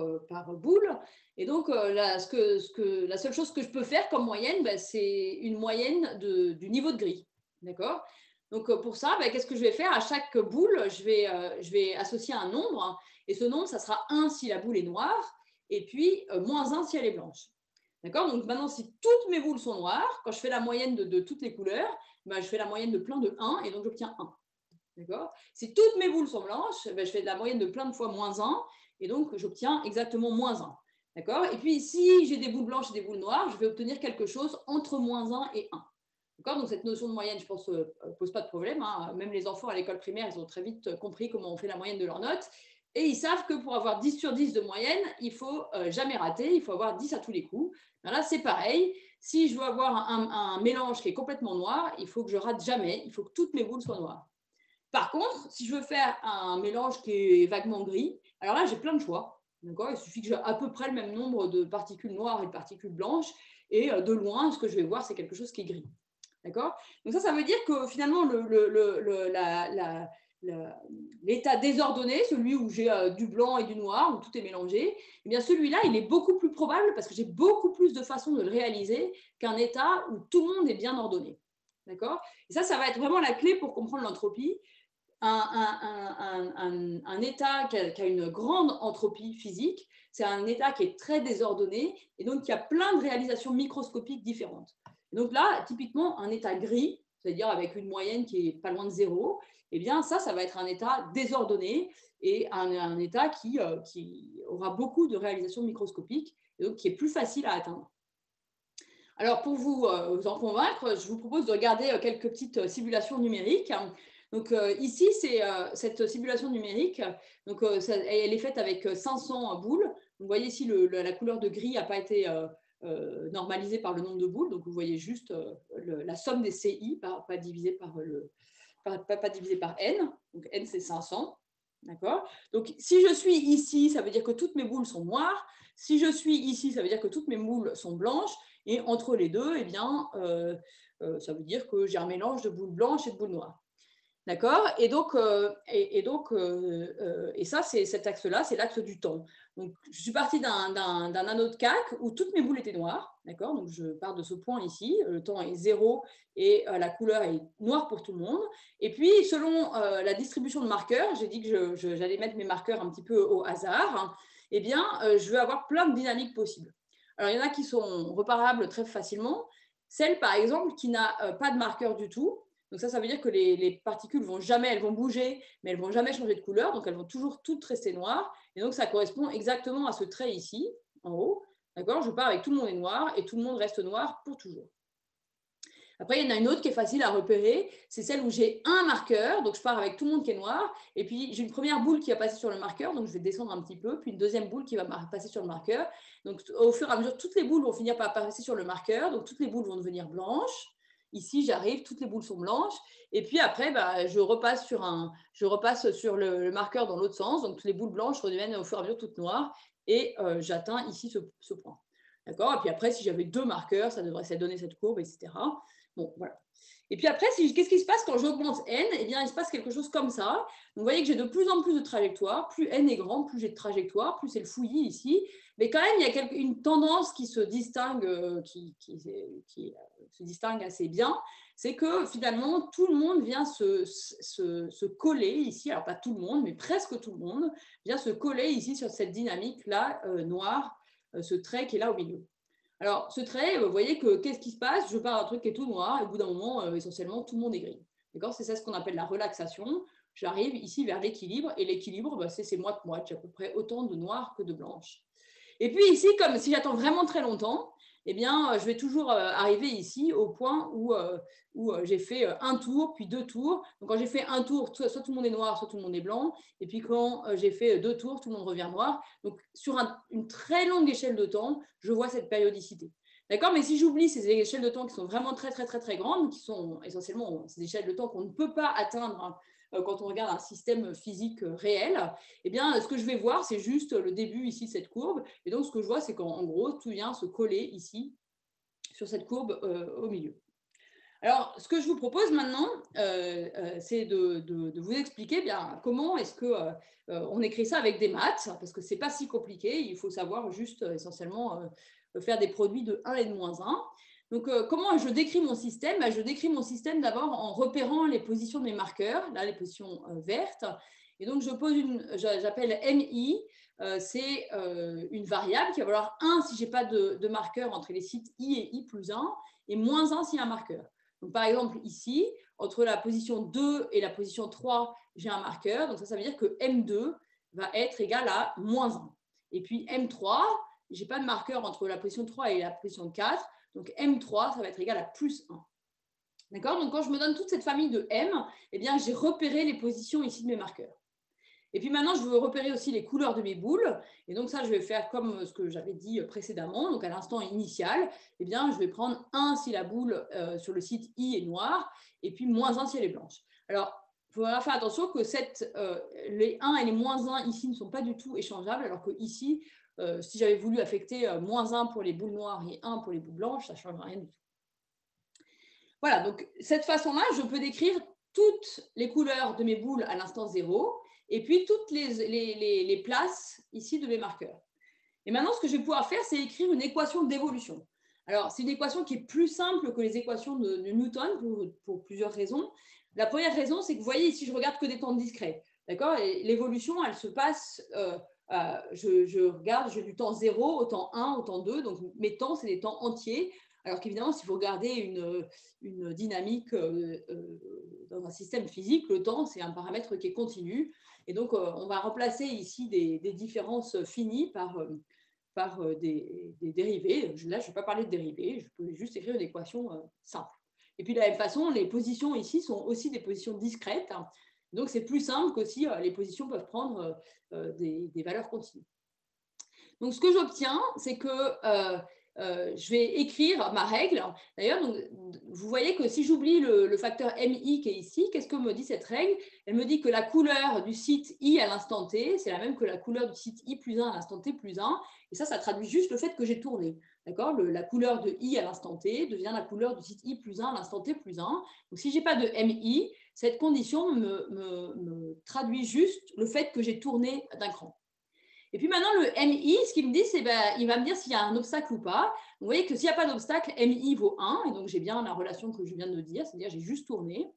boule. Et donc, la seule chose que je peux faire comme moyenne, c'est une moyenne du niveau de grille. D'accord? Donc, pour ça, qu'est-ce que je vais faire? À chaque boule, je vais associer un nombre. Et ce nombre, ça sera 1 si la boule est noire, et puis moins 1 si elle est blanche. D'accord? Donc maintenant, si toutes mes boules sont noires, quand je fais la moyenne de toutes les couleurs, je fais la moyenne de plein de 1 et donc j'obtiens 1. D'accord? Si toutes mes boules sont blanches, je fais la moyenne de plein de fois moins 1 et donc j'obtiens exactement moins 1. D'accord? Et puis si j'ai des boules blanches et des boules noires, je vais obtenir quelque chose entre moins 1 et 1. D'accord? Donc cette notion de moyenne, je pense, ne pose pas de problème. Même les enfants à l'école primaire, ils ont très vite compris comment on fait la moyenne de leurs notes. Et ils savent que pour avoir 10 sur 10 de moyenne, il ne faut jamais rater, il faut avoir 10 à tous les coups. Là, c'est pareil. Si je veux avoir un mélange qui est complètement noir, il faut que je rate jamais, il faut que toutes mes boules soient noires. Par contre, si je veux faire un mélange qui est vaguement gris, alors là, j'ai plein de choix. Il suffit que j'ai à peu près le même nombre de particules noires et de particules blanches, et de loin, ce que je vais voir, c'est quelque chose qui est gris. D'accord? Donc ça veut dire que finalement, l'état désordonné, celui où j'ai du blanc et du noir, où tout est mélangé, eh bien celui-là, il est beaucoup plus probable parce que j'ai beaucoup plus de façons de le réaliser qu'un état où tout le monde est bien ordonné. D'accord? Et ça va être vraiment la clé pour comprendre l'entropie. Un état qui a une grande entropie physique, c'est un état qui est très désordonné et donc qui a plein de réalisations microscopiques différentes. Et donc là, typiquement, un état gris, c'est-à-dire avec une moyenne qui est pas loin de 0, eh bien ça va être un état désordonné et un état qui aura beaucoup de réalisations microscopiques et donc qui est plus facile à atteindre. Alors pour vous en convaincre, je vous propose de regarder quelques petites simulations numériques. Donc ici, c'est cette simulation numérique. Donc, elle est faite avec 500 boules. Vous voyez ici, la couleur de gris n'a pas été normalisée par le nombre de boules. Donc, vous voyez juste la somme des CI, pas divisé pas divisé par N. Donc, N, c'est 500. D'accord? Donc, si je suis ici, ça veut dire que toutes mes boules sont noires. Si je suis ici, ça veut dire que toutes mes boules sont blanches. Et entre les deux, eh bien, ça veut dire que j'ai un mélange de boules blanches et de boules noires. D'accord? Et ça, c'est cet axe-là, c'est l'axe du temps. Donc, je suis partie d'un anneau de CAC où toutes mes boules étaient noires. D'accord? Donc, je pars de ce point ici. Le temps est 0 et la couleur est noire pour tout le monde. Et puis, selon la distribution de marqueurs, j'ai dit que j'allais mettre mes marqueurs un petit peu au hasard. Eh bien, je vais avoir plein de dynamiques possibles. Alors, il y en a qui sont reparables très facilement. Celle, par exemple, qui n'a pas de marqueur du tout. Donc ça veut dire que les particules elles vont bouger, mais elles ne vont jamais changer de couleur, donc elles vont toujours toutes rester noires. Et donc ça correspond exactement à ce trait ici, en haut. D'accord? Je pars avec tout le monde est noir et tout le monde reste noir pour toujours. Après, il y en a une autre qui est facile à repérer, c'est celle où j'ai un marqueur, donc je pars avec tout le monde qui est noir, et puis j'ai une première boule qui va passer sur le marqueur, donc je vais descendre un petit peu, puis une deuxième boule qui va passer sur le marqueur. Donc au fur et à mesure, toutes les boules vont finir par passer sur le marqueur, donc toutes les boules vont devenir blanches. Ici, j'arrive, toutes les boules sont blanches, et puis après, je repasse sur le marqueur dans l'autre sens, donc toutes les boules blanches redeviennent au fur et à mesure toutes noires, et j'atteins ici ce point. D'accord? Et puis après, si j'avais deux marqueurs, ça devrait donner cette courbe, etc. Bon, voilà. Et puis après, qu'est-ce qui se passe quand j'augmente n? Eh bien, il se passe quelque chose comme ça. Donc, vous voyez que j'ai de plus en plus de trajectoires. Plus n est grand, plus j'ai de trajectoires, plus c'est le fouillis ici. Mais quand même, il y a une tendance qui se distingue, se distingue assez bien. C'est que finalement, tout le monde vient se coller ici. Alors, pas tout le monde, mais presque tout le monde vient se coller ici sur cette dynamique-là noire, ce trait qui est là au milieu. Alors, ce trait, vous voyez que qu'est-ce qui se passe? Je pars d'un truc qui est tout noir, et au bout d'un moment, essentiellement, tout le monde est gris. D'accord? C'est ça ce qu'on appelle la relaxation. J'arrive ici vers l'équilibre, et l'équilibre, c'est moite-moite. J'ai à peu près autant de noir que de blanche. Et puis ici, comme si j'attends vraiment très longtemps, eh bien, je vais toujours arriver ici au point où j'ai fait un tour, puis deux tours. Donc, quand j'ai fait un tour, soit tout le monde est noir, soit tout le monde est blanc. Et puis, quand j'ai fait deux tours, tout le monde revient noir. Donc, sur une très longue échelle de temps, je vois cette périodicité. D'accord? Mais si j'oublie ces échelles de temps qui sont vraiment très, très, très, très grandes, qui sont essentiellement ces échelles de temps qu'on ne peut pas atteindre quand on regarde un système physique réel, eh bien, ce que je vais voir, c'est juste le début ici de cette courbe. Et donc, ce que je vois, c'est qu'en gros, tout vient se coller ici sur cette courbe au milieu. Alors, ce que je vous propose maintenant, c'est de vous expliquer bien comment est-ce qu'on écrit ça avec des maths, parce que ce n'est pas si compliqué. Il faut savoir juste essentiellement faire des produits de 1 et de moins 1. Donc, comment je décris mon système? Je décris mon système d'abord en repérant les positions de mes marqueurs, là, les positions vertes. Et donc, j'appelle MI, c'est une variable qui va valoir 1 si je n'ai pas de marqueur entre les sites I et I plus 1, et moins 1 s'il y a un marqueur. Donc, par exemple, ici, entre la position 2 et la position 3, j'ai un marqueur. Donc, ça veut dire que M2 va être égal à moins 1. Et puis, M3, je n'ai pas de marqueur entre la position 3 et la position 4. Donc, M3, ça va être égal à plus 1. D'accord? Donc, quand je me donne toute cette famille de M, eh bien, j'ai repéré les positions ici de mes marqueurs. Et puis maintenant, je veux repérer aussi les couleurs de mes boules. Et donc ça, je vais faire comme ce que j'avais dit précédemment. Donc à l'instant initial, eh bien, je vais prendre 1 si la boule sur le site I est noire, et puis moins 1 si elle est blanche. Alors, il faudra faire attention que les 1 et les moins 1 ici ne sont pas du tout échangeables, alors que ici, si j'avais voulu affecter moins 1 pour les boules noires et 1 pour les boules blanches, ça ne change rien du tout. Voilà, donc cette façon-là, je peux décrire toutes les couleurs de mes boules à l'instant 0, et puis toutes les places ici de mes marqueurs. Et maintenant, ce que je vais pouvoir faire, c'est écrire une équation d'évolution. Alors, c'est une équation qui est plus simple que les équations de Newton pour plusieurs raisons. La première raison, c'est que vous voyez ici, je regarde que des temps discrets. D'accord? Et l'évolution, elle se passe, je regarde, j'ai du temps 0 au temps 1, au temps 2. Donc, mes temps, c'est des temps entiers. Alors qu'évidemment, si vous regardez une dynamique dans un système physique, le temps, c'est un paramètre qui est continu. Et donc, on va remplacer ici des différences finies par des dérivés. Là, je ne vais pas parler de dérivés, je peux juste écrire une équation simple. Et puis, de la même façon, les positions ici sont aussi des positions discrètes. Donc, c'est plus simple qu'aussi les positions peuvent prendre des valeurs continues. Donc, ce que j'obtiens, c'est que je vais écrire ma règle. D'ailleurs, vous voyez que si j'oublie le facteur MI qui est ici, qu'est-ce que me dit cette règle? Elle me dit que la couleur du site I à l'instant T, c'est la même que la couleur du site I plus 1 à l'instant T plus 1. Et ça traduit juste le fait que j'ai tourné. D'accord? La couleur de I à l'instant T devient la couleur du site I plus 1 à l'instant T plus 1. Donc, si je n'ai pas de MI, cette condition me traduit juste le fait que j'ai tourné d'un cran. Et puis maintenant, le MI, ce qu'il me dit, c'est il va me dire s'il y a un obstacle ou pas. Vous voyez que s'il n'y a pas d'obstacle, MI vaut 1. Et donc, j'ai bien la relation que je viens de dire, c'est-à-dire j'ai juste tourné.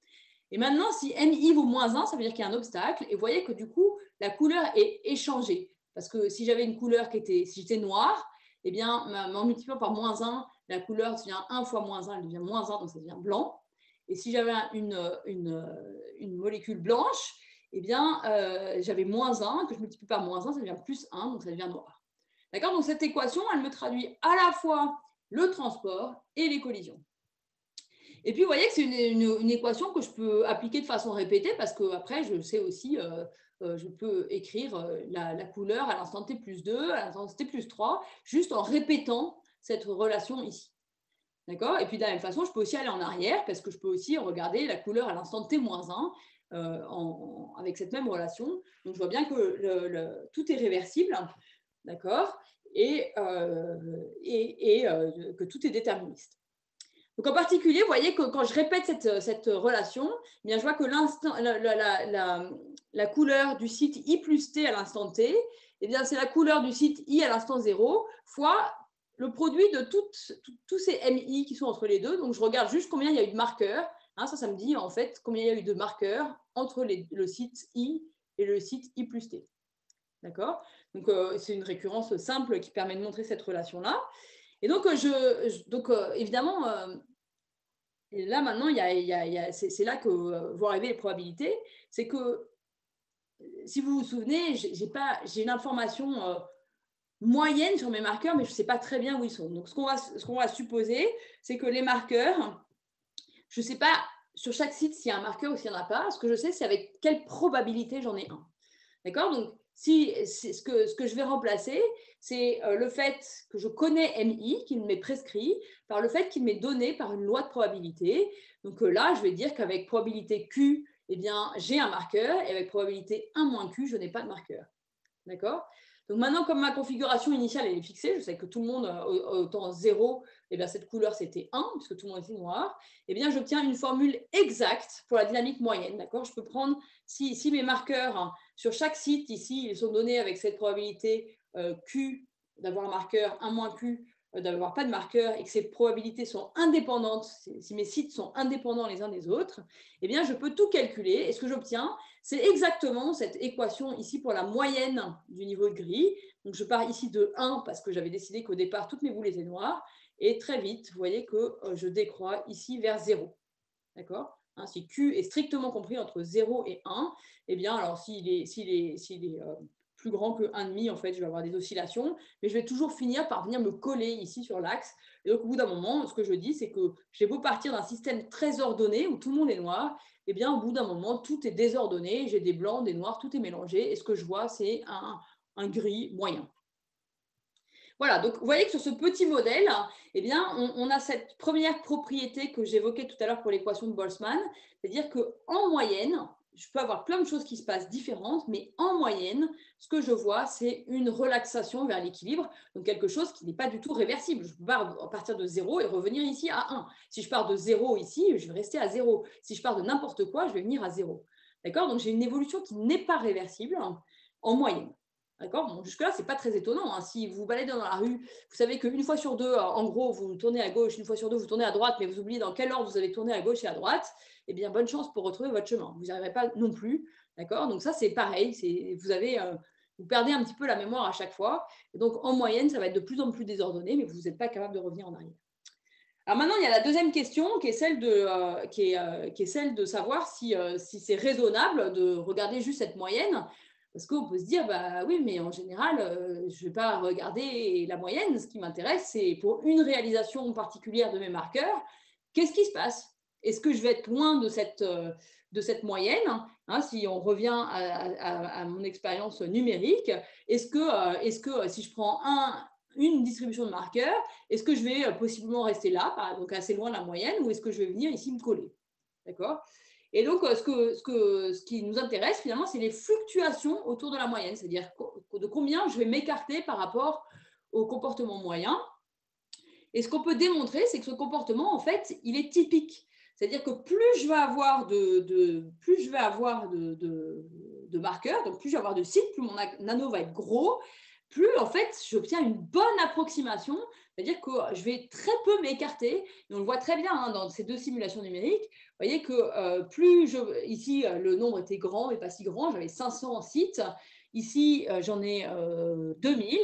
Et maintenant, si MI vaut moins 1, ça veut dire qu'il y a un obstacle. Et vous voyez que du coup, la couleur est échangée. Parce que si j'avais une couleur si j'étais noire, eh bien, en multipliant par moins 1, la couleur devient 1 fois moins 1, elle devient moins 1, donc ça devient blanc. Et si j'avais une molécule blanche, eh bien, j'avais moins 1, que je multiplie par moins 1, ça devient plus 1, donc ça devient noir. D'accord? Donc, cette équation, elle me traduit à la fois le transport et les collisions. Et puis, vous voyez que c'est une équation que je peux appliquer de façon répétée parce qu'après, je sais aussi, je peux écrire la couleur à l'instant t plus 2, à l'instant t plus 3, juste en répétant cette relation ici. D'accord? Et puis, de la même façon, je peux aussi aller en arrière parce que je peux aussi regarder la couleur à l'instant t-1 avec cette même relation. Donc, je vois bien que tout est réversible, d'accord? Et que tout est déterministe. Donc, en particulier, vous voyez que quand je répète cette relation, eh bien, je vois que la couleur du site I plus T à l'instant T, eh bien, c'est la couleur du site I à l'instant 0 fois le produit de tous ces MI qui sont entre les deux. Donc, je regarde juste combien il y a eu de marqueurs. Hein, ça me dit en fait combien il y a eu de marqueurs entre le site I et le site I plus T. D'accord? Donc, c'est une récurrence simple qui permet de montrer cette relation-là. Et donc, évidemment, et là maintenant, c'est là que vont arriver les probabilités. C'est que, si vous vous souvenez, j'ai une information moyenne sur mes marqueurs, mais je ne sais pas très bien où ils sont. Donc, ce qu'on va supposer, c'est que les marqueurs, je ne sais pas sur chaque site s'il y a un marqueur ou s'il n'y en a pas. Ce que je sais, c'est avec quelle probabilité j'en ai un. D'accord? Donc, ce que je vais remplacer, c'est le fait que je connais MI, qu'il m'est prescrit, par le fait qu'il m'est donné par une loi de probabilité. Donc là, je vais dire qu'avec probabilité Q, eh bien, j'ai un marqueur, et avec probabilité 1 moins Q, je n'ai pas de marqueur. D'accord? Donc maintenant, comme ma configuration initiale elle est fixée, je sais que tout le monde, au temps 0, eh bien, cette couleur c'était 1, puisque tout le monde était noir, eh bien, j'obtiens une formule exacte pour la dynamique moyenne. D'accord? Je peux prendre, si mes marqueurs sur chaque site ici, ils sont donnés avec cette probabilité Q d'avoir un marqueur, 1 moins Q d'avoir pas de marqueur, et que ces probabilités sont indépendantes, si mes sites sont indépendants les uns des autres, eh bien, je peux tout calculer, et ce que j'obtiens, c'est exactement cette équation ici pour la moyenne du niveau de gris. Donc, je pars ici de 1 parce que j'avais décidé qu'au départ, toutes mes boules étaient noires. Et très vite, vous voyez que je décroît ici vers 0. D'accord? Hein, si Q est strictement compris entre 0 et 1, eh bien, alors s'il est plus grand que 1,5, en fait, je vais avoir des oscillations, mais je vais toujours finir par venir me coller ici sur l'axe. Et donc, au bout d'un moment, ce que je dis, c'est que j'ai beau partir d'un système très ordonné où tout le monde est noir, eh bien, au bout d'un moment, tout est désordonné, j'ai des blancs, des noirs, tout est mélangé, et ce que je vois, c'est un gris moyen. Voilà, donc vous voyez que sur ce petit modèle, eh bien, on a cette première propriété que j'évoquais tout à l'heure pour l'équation de Boltzmann, c'est-à-dire qu'en moyenne, je peux avoir plein de choses qui se passent différentes, mais en moyenne, ce que je vois, c'est une relaxation vers l'équilibre, donc quelque chose qui n'est pas du tout réversible. Je peux pas partir de 0 et revenir ici à 1. Si je pars de 0 ici, je vais rester à 0. Si je pars de n'importe quoi, je vais venir à 0. D'accord? Donc j'ai une évolution qui n'est pas réversible en moyenne. D'accord? Bon, jusque-là, ce n'est pas très étonnant. Hein. Si vous baladez dans la rue, vous savez qu'une fois sur deux, en gros, vous tournez à gauche, une fois sur deux, vous tournez à droite, mais vous oubliez dans quel ordre vous allez tourner à gauche et à droite, eh bien, bonne chance pour retrouver votre chemin. Vous n'y arriverez pas non plus. D'accord? Donc ça, c'est pareil. Vous perdez un petit peu la mémoire à chaque fois. Et donc, en moyenne, ça va être de plus en plus désordonné, mais vous n'êtes pas capable de revenir en arrière. Alors maintenant, il y a la deuxième question qui est celle de savoir si c'est raisonnable de regarder juste cette moyenne. Parce qu'on peut se dire, bah oui, mais en général, je ne vais pas regarder la moyenne. Ce qui m'intéresse, c'est pour une réalisation particulière de mes marqueurs, qu'est-ce qui se passe? Est-ce que je vais être loin de cette moyenne, hein, si on revient à mon expérience numérique? Est-ce que si je prends une distribution de marqueurs, est-ce que je vais possiblement rester là, donc assez loin de la moyenne, ou est-ce que je vais venir ici me coller? D'accord? Et donc, ce qui nous intéresse finalement, c'est les fluctuations autour de la moyenne, c'est-à-dire de combien je vais m'écarter par rapport au comportement moyen. Et ce qu'on peut démontrer, c'est que ce comportement, en fait, il est typique. C'est-à-dire que plus je vais avoir de marqueurs, donc plus je vais avoir de sites, plus mon anneau va être gros, plus en fait j'obtiens une bonne approximation, c'est-à-dire que je vais très peu m'écarter, et on le voit très bien hein, dans ces deux simulations numériques. Vous voyez que ici le nombre était grand mais pas si grand, j'avais 500 sites, ici j'en ai 2000,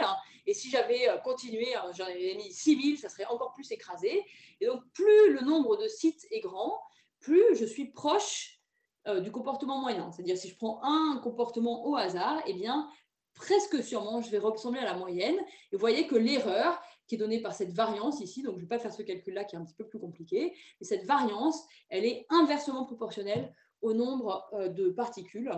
et si j'avais continué, j'en avais mis 6000, ça serait encore plus écrasé. Et donc plus le nombre de sites est grand, plus je suis proche du comportement moyen. C'est-à-dire si je prends un comportement au hasard, eh bien presque sûrement, je vais ressembler à la moyenne. Et vous voyez que l'erreur qui est donnée par cette variance ici, donc je ne vais pas faire ce calcul-là qui est un petit peu plus compliqué, mais cette variance, elle est inversement proportionnelle au nombre de particules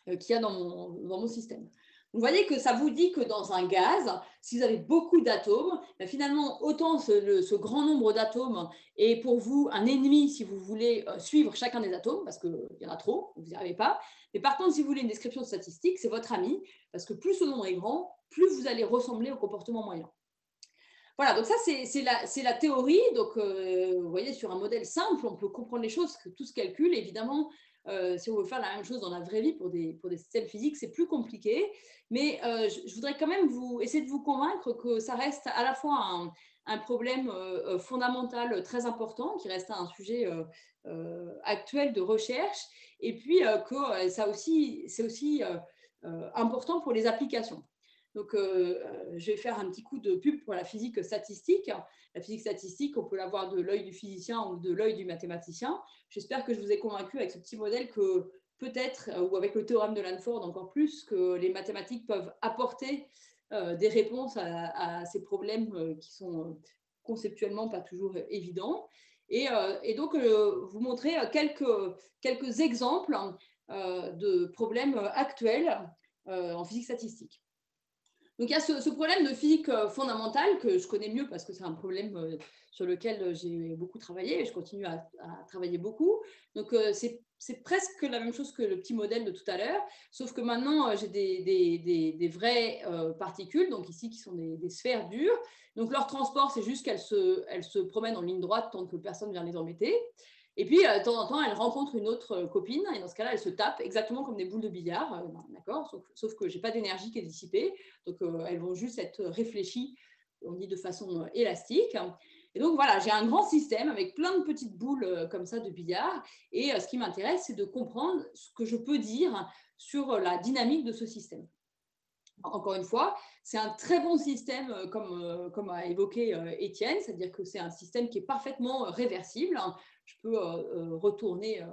qu'il y a dans mon système. Vous voyez que ça vous dit que dans un gaz, si vous avez beaucoup d'atomes, finalement, autant ce grand nombre d'atomes est pour vous un ennemi si vous voulez suivre chacun des atomes, parce qu'il y en a trop, vous n'y arrivez pas. Mais par contre, si vous voulez une description statistique, c'est votre ami, parce que plus ce nombre est grand, plus vous allez ressembler au comportement moyen. Voilà, donc ça, c'est la théorie. Donc, vous voyez, sur un modèle simple, on peut comprendre les choses, que tout se calcule. Évidemment, si on veut faire la même chose dans la vraie vie pour des systèmes physiques, c'est plus compliqué. Mais je voudrais quand même essayer de vous convaincre que ça reste à la fois un problème fondamental très important, qui reste un sujet actuel de recherche, et puis que c'est aussi important pour les applications. Donc, je vais faire un petit coup de pub pour la physique statistique. La physique statistique, on peut l'avoir de l'œil du physicien ou de l'œil du mathématicien. J'espère que je vous ai convaincu avec ce petit modèle que peut-être, ou avec le théorème de Lanford encore plus, que les mathématiques peuvent apporter des réponses à ces problèmes qui sont conceptuellement pas toujours évidents. Et donc, vous montrer quelques exemples de problèmes actuels en physique statistique. Donc, il y a ce problème de physique fondamentale que je connais mieux parce que c'est un problème sur lequel j'ai beaucoup travaillé et je continue à travailler beaucoup. Donc, c'est presque la même chose que le petit modèle de tout à l'heure, sauf que maintenant, j'ai des vraies particules, donc ici, qui sont des sphères dures. Donc, leur transport, c'est juste qu'elles se promènent en ligne droite tant que personne ne vient les embêter. Et puis, de temps en temps, elles rencontrent une autre copine, et dans ce cas-là, elles se tapent exactement comme des boules de billard, d'accord, sauf que je n'ai pas d'énergie qui est dissipée, donc elles vont juste être réfléchies, on dit de façon élastique. Et donc, voilà, j'ai un grand système avec plein de petites boules comme ça de billard, et ce qui m'intéresse, c'est de comprendre ce que je peux dire sur la dynamique de ce système. Encore une fois, c'est un très bon système, comme a évoqué Étienne, c'est-à-dire que c'est un système qui est parfaitement réversible. Je peux retourner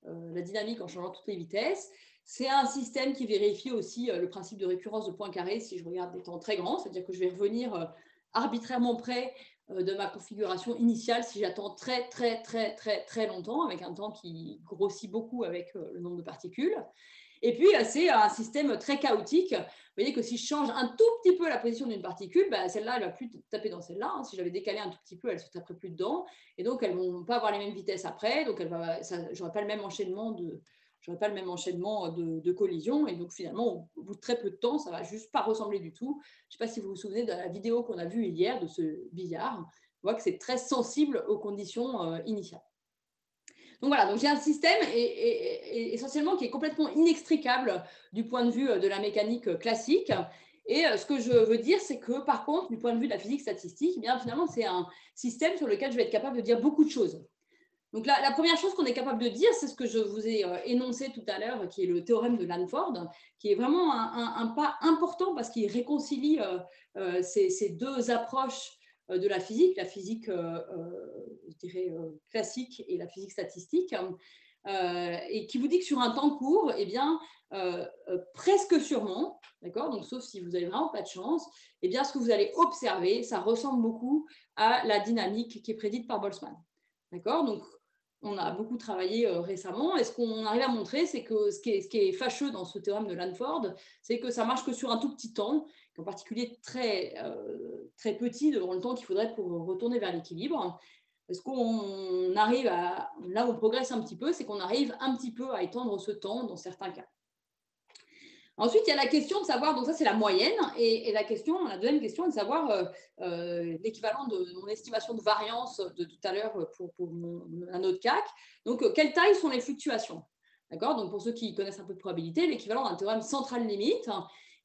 la dynamique en changeant toutes les vitesses. C'est un système qui vérifie aussi le principe de récurrence de Poincaré si je regarde des temps très grands, c'est-à-dire que je vais revenir arbitrairement près de ma configuration initiale si j'attends très, très, très, très, très longtemps, avec un temps qui grossit beaucoup avec le nombre de particules. Et puis, c'est un système très chaotique. Vous voyez que si je change un tout petit peu la position d'une particule, celle-là, elle ne va plus taper dans celle-là. Si j'avais décalé un tout petit peu, elle ne se taperait plus dedans. Et donc, elles ne vont pas avoir les mêmes vitesses après. Donc, je n'aurai pas le même enchaînement de collisions. Et donc, finalement, au bout de très peu de temps, ça ne va juste pas ressembler du tout. Je ne sais pas si vous vous souvenez de la vidéo qu'on a vue hier de ce billard. On voit que c'est très sensible aux conditions initiales. Donc voilà, donc j'ai un système essentiellement qui est complètement inextricable du point de vue de la mécanique classique. Et ce que je veux dire, c'est que par contre, du point de vue de la physique statistique, eh bien, finalement, c'est un système sur lequel je vais être capable de dire beaucoup de choses. Donc la première chose qu'on est capable de dire, c'est ce que je vous ai énoncé tout à l'heure, qui est le théorème de Lanford, qui est vraiment un pas important parce qu'il réconcilie ces deux approches de la physique je dirais, classique et la physique statistique, et qui vous dit que sur un temps court, eh bien, presque sûrement, d'accord, donc sauf si vous n'avez vraiment pas de chance, eh bien, ce que vous allez observer, ça ressemble beaucoup à la dynamique qui est prédite par Boltzmann. D'accord, donc on a beaucoup travaillé récemment, et ce qu'on arrive à montrer, c'est que ce qui est fâcheux dans ce théorème de Lanford, c'est que ça marche que sur un tout petit temps, en particulier très, très petit devant le temps qu'il faudrait pour retourner vers l'équilibre. Ce qu'on arrive à, là où on progresse un petit peu, c'est qu'on arrive un petit peu à étendre ce temps dans certains cas. Ensuite, il y a la question de savoir, donc ça c'est la moyenne, et la deuxième question est de savoir l'équivalent de mon estimation de variance de tout à l'heure pour un autre CAC. Donc, quelle taille sont les fluctuations? D'accord, donc pour ceux qui connaissent un peu de probabilité, l'équivalent d'un théorème central limite.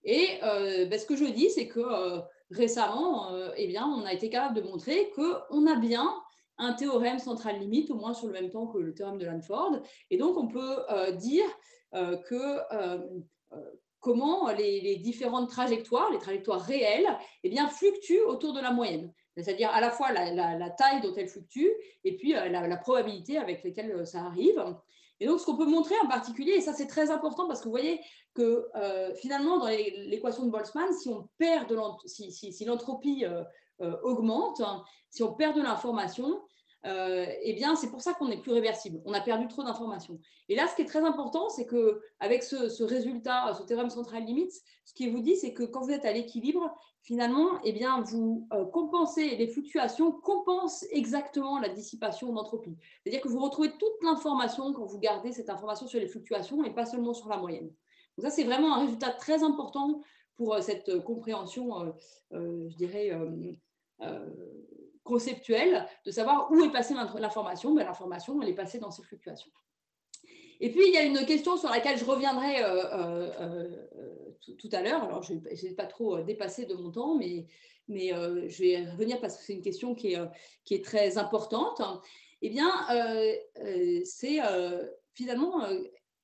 Et ce que je dis, c'est que récemment, eh bien, on a été capable de montrer qu'on a bien un théorème central limite, au moins sur le même temps que le théorème de Lanford. Et donc, on peut dire que comment les différentes trajectoires, les trajectoires réelles, eh bien, fluctuent autour de la moyenne. C'est-à-dire à la fois la taille dont elles fluctuent et puis la probabilité avec laquelle ça arrive. Et donc, ce qu'on peut montrer en particulier, et ça c'est très important parce que vous voyez que finalement, dans l'équation de Boltzmann, si on perd si l'entropie augmente, hein, si on perd de l'information, eh bien, c'est pour ça qu'on n'est plus réversible. On a perdu trop d'informations. Et là, ce qui est très important, c'est qu'avec ce résultat, ce théorème central limite, ce qui vous dit, c'est que quand vous êtes à l'équilibre, finalement, eh bien, vous compensez, les fluctuations compensent exactement la dissipation d'entropie. C'est-à-dire que vous retrouvez toute l'information quand vous gardez cette information sur les fluctuations et pas seulement sur la moyenne. Donc ça, c'est vraiment un résultat très important pour cette compréhension, je dirais, conceptuelle, de savoir où est passée l'information. Ben, l'information, elle est passée dans ces fluctuations. Et puis, il y a une question sur laquelle je reviendrai tout à l'heure. Alors, je n'ai pas trop dépassé de mon temps, mais je vais revenir parce que c'est une question qui est très importante. Eh bien, c'est finalement,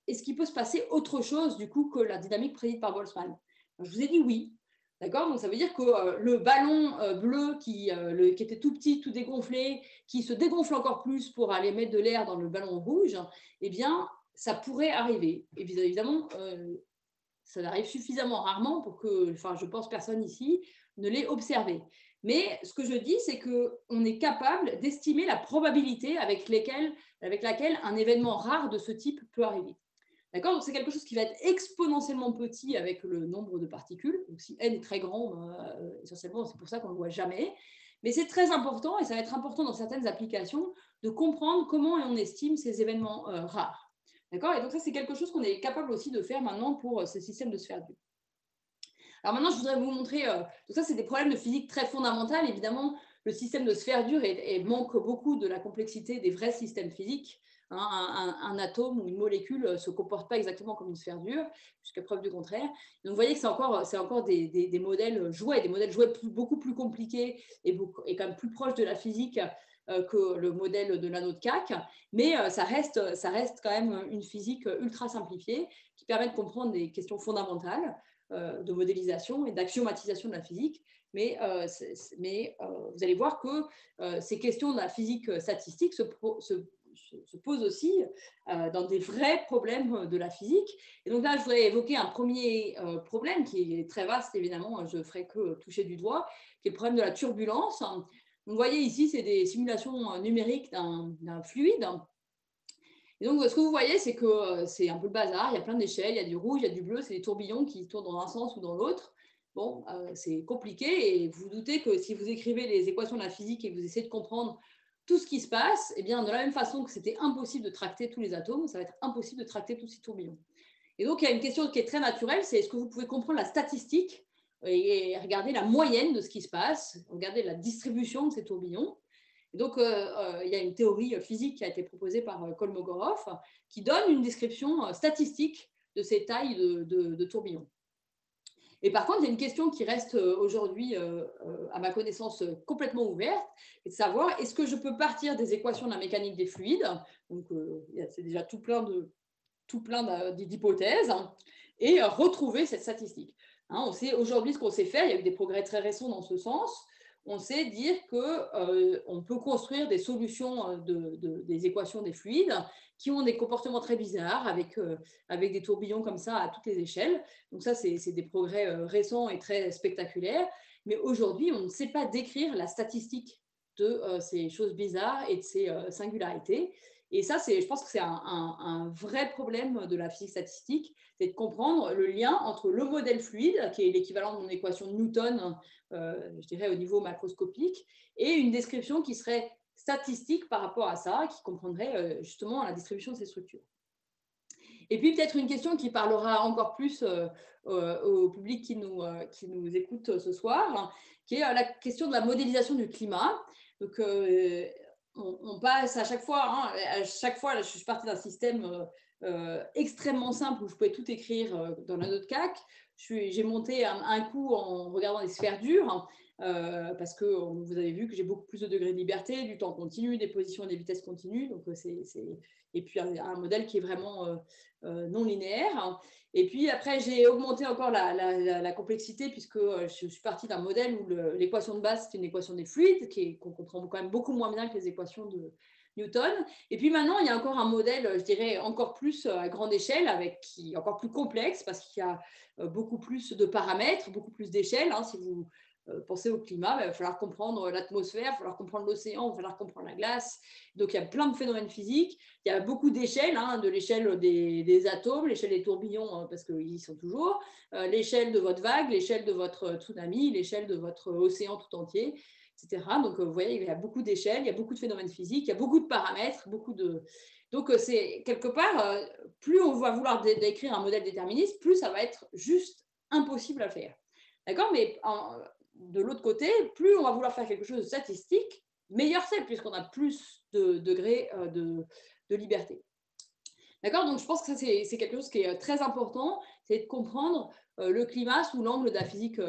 est-ce qu'il peut se passer autre chose, du coup, que la dynamique prédite par Boltzmann? Je vous ai dit oui. D'accord? Donc, ça veut dire que le ballon bleu qui était tout petit, tout dégonflé, qui se dégonfle encore plus pour aller mettre de l'air dans le ballon rouge, eh bien, ça pourrait arriver. Et bien évidemment, ça arrive suffisamment rarement pour que, enfin, je pense personne ici ne l'ait observé. Mais ce que je dis, c'est qu'on est capable d'estimer la probabilité avec laquelle un événement rare de ce type peut arriver. D'accord? Donc, c'est quelque chose qui va être exponentiellement petit avec le nombre de particules. Donc, si n est très grand, essentiellement, c'est pour ça qu'on ne le voit jamais. Mais c'est très important, et ça va être important dans certaines applications, de comprendre comment on estime ces événements rares. D'accord? Et donc, ça, c'est quelque chose qu'on est capable aussi de faire maintenant pour ces systèmes de sphères dures. Alors maintenant, je voudrais vous montrer, tout ça, c'est des problèmes de physique très fondamentaux. Évidemment, le système de sphère dure manque beaucoup de la complexité des vrais systèmes physiques. Hein, un atome ou une molécule ne se comporte pas exactement comme une sphère dure, jusqu'à preuve du contraire. Donc, vous voyez que c'est encore des modèles jouets, beaucoup plus compliqués et quand même plus proches de la physique que le modèle de l'anneau de Cacq, mais ça reste quand même une physique ultra simplifiée qui permet de comprendre des questions fondamentales de modélisation et d'axiomatisation de la physique. Mais vous allez voir que ces questions de la physique statistique se posent aussi dans des vrais problèmes de la physique. Et donc là, je voudrais évoquer un premier problème qui est très vaste, évidemment, je ne ferai que toucher du doigt, qui est le problème de la turbulence. Donc, vous voyez ici, c'est des simulations numériques d'un fluide. Et donc, ce que vous voyez, c'est que c'est un peu le bazar. Il y a plein d'échelles, il y a du rouge, il y a du bleu, c'est des tourbillons qui tournent dans un sens ou dans l'autre. Bon, c'est compliqué et vous vous doutez que si vous écrivez les équations de la physique et que vous essayez de comprendre tout ce qui se passe, eh bien, de la même façon que c'était impossible de tracter tous les atomes, ça va être impossible de tracter tous ces tourbillons. Et donc, il y a une question qui est très naturelle, c'est est-ce que vous pouvez comprendre la statistique et regarder la moyenne de ce qui se passe, regarder la distribution de ces tourbillons. Et donc, il y a une théorie physique qui a été proposée par Kolmogorov qui donne une description statistique de ces tailles de tourbillons. Et par contre, il y a une question qui reste aujourd'hui, à ma connaissance, complètement ouverte, et de savoir est-ce que je peux partir des équations de la mécanique des fluides, donc c'est déjà tout plein d'hypothèses, et retrouver cette statistique. Hein, on sait aujourd'hui ce qu'on sait faire, il y a eu des progrès très récents dans ce sens. On sait dire qu'on peut construire des solutions des équations des fluides qui ont des comportements très bizarres avec des tourbillons comme ça à toutes les échelles. Donc ça, c'est des progrès récents et très spectaculaires. Mais aujourd'hui, on ne sait pas décrire la statistique de ces choses bizarres et de ces singularités. Et ça, je pense que c'est un vrai problème de la physique statistique, c'est de comprendre le lien entre le modèle fluide, qui est l'équivalent de mon équation de Newton, je dirais au niveau macroscopique, et une description qui serait statistique par rapport à ça, qui comprendrait justement la distribution de ces structures. Et puis peut-être une question qui parlera encore plus au public qui nous écoute ce soir, qui est la question de la modélisation du climat. Donc, on passe à chaque fois, je suis partie d'un système extrêmement simple où je pouvais tout écrire dans l'anneau de Cacq. J'ai monté un coup en regardant des sphères dures, parce que vous avez vu que j'ai beaucoup plus de degrés de liberté, du temps continu, des positions et des vitesses continues. Donc et puis un modèle qui est vraiment non linéaire. Et puis après, j'ai augmenté encore la complexité puisque je suis partie d'un modèle où l'équation de base, c'est une équation des fluides qu'on comprend quand même beaucoup moins bien que les équations du Newton. Et puis maintenant, il y a encore un modèle, je dirais, encore plus à grande échelle, qui est encore plus complexe parce qu'il y a beaucoup plus de paramètres, beaucoup plus d'échelles. Si vous pensez au climat, il va falloir comprendre l'atmosphère, il va falloir comprendre l'océan, il va falloir comprendre la glace. Donc, il y a plein de phénomènes physiques. Il y a beaucoup d'échelles, de l'échelle des atomes, l'échelle des tourbillons, parce qu'ils y sont toujours, l'échelle de votre vague, l'échelle de votre tsunami, l'échelle de votre océan tout entier, etc. Donc, vous voyez, il y a beaucoup d'échelles, il y a beaucoup de phénomènes physiques, il y a beaucoup de paramètres, Donc, c'est quelque part, plus on va vouloir décrire un modèle déterministe, plus ça va être juste impossible à faire. D'accord? Mais de l'autre côté, plus on va vouloir faire quelque chose de statistique, meilleur c'est, puisqu'on a plus de degrés de liberté. D'accord? Donc, je pense que ça, c'est quelque chose qui est très important, c'est de comprendre le climat sous l'angle de la physique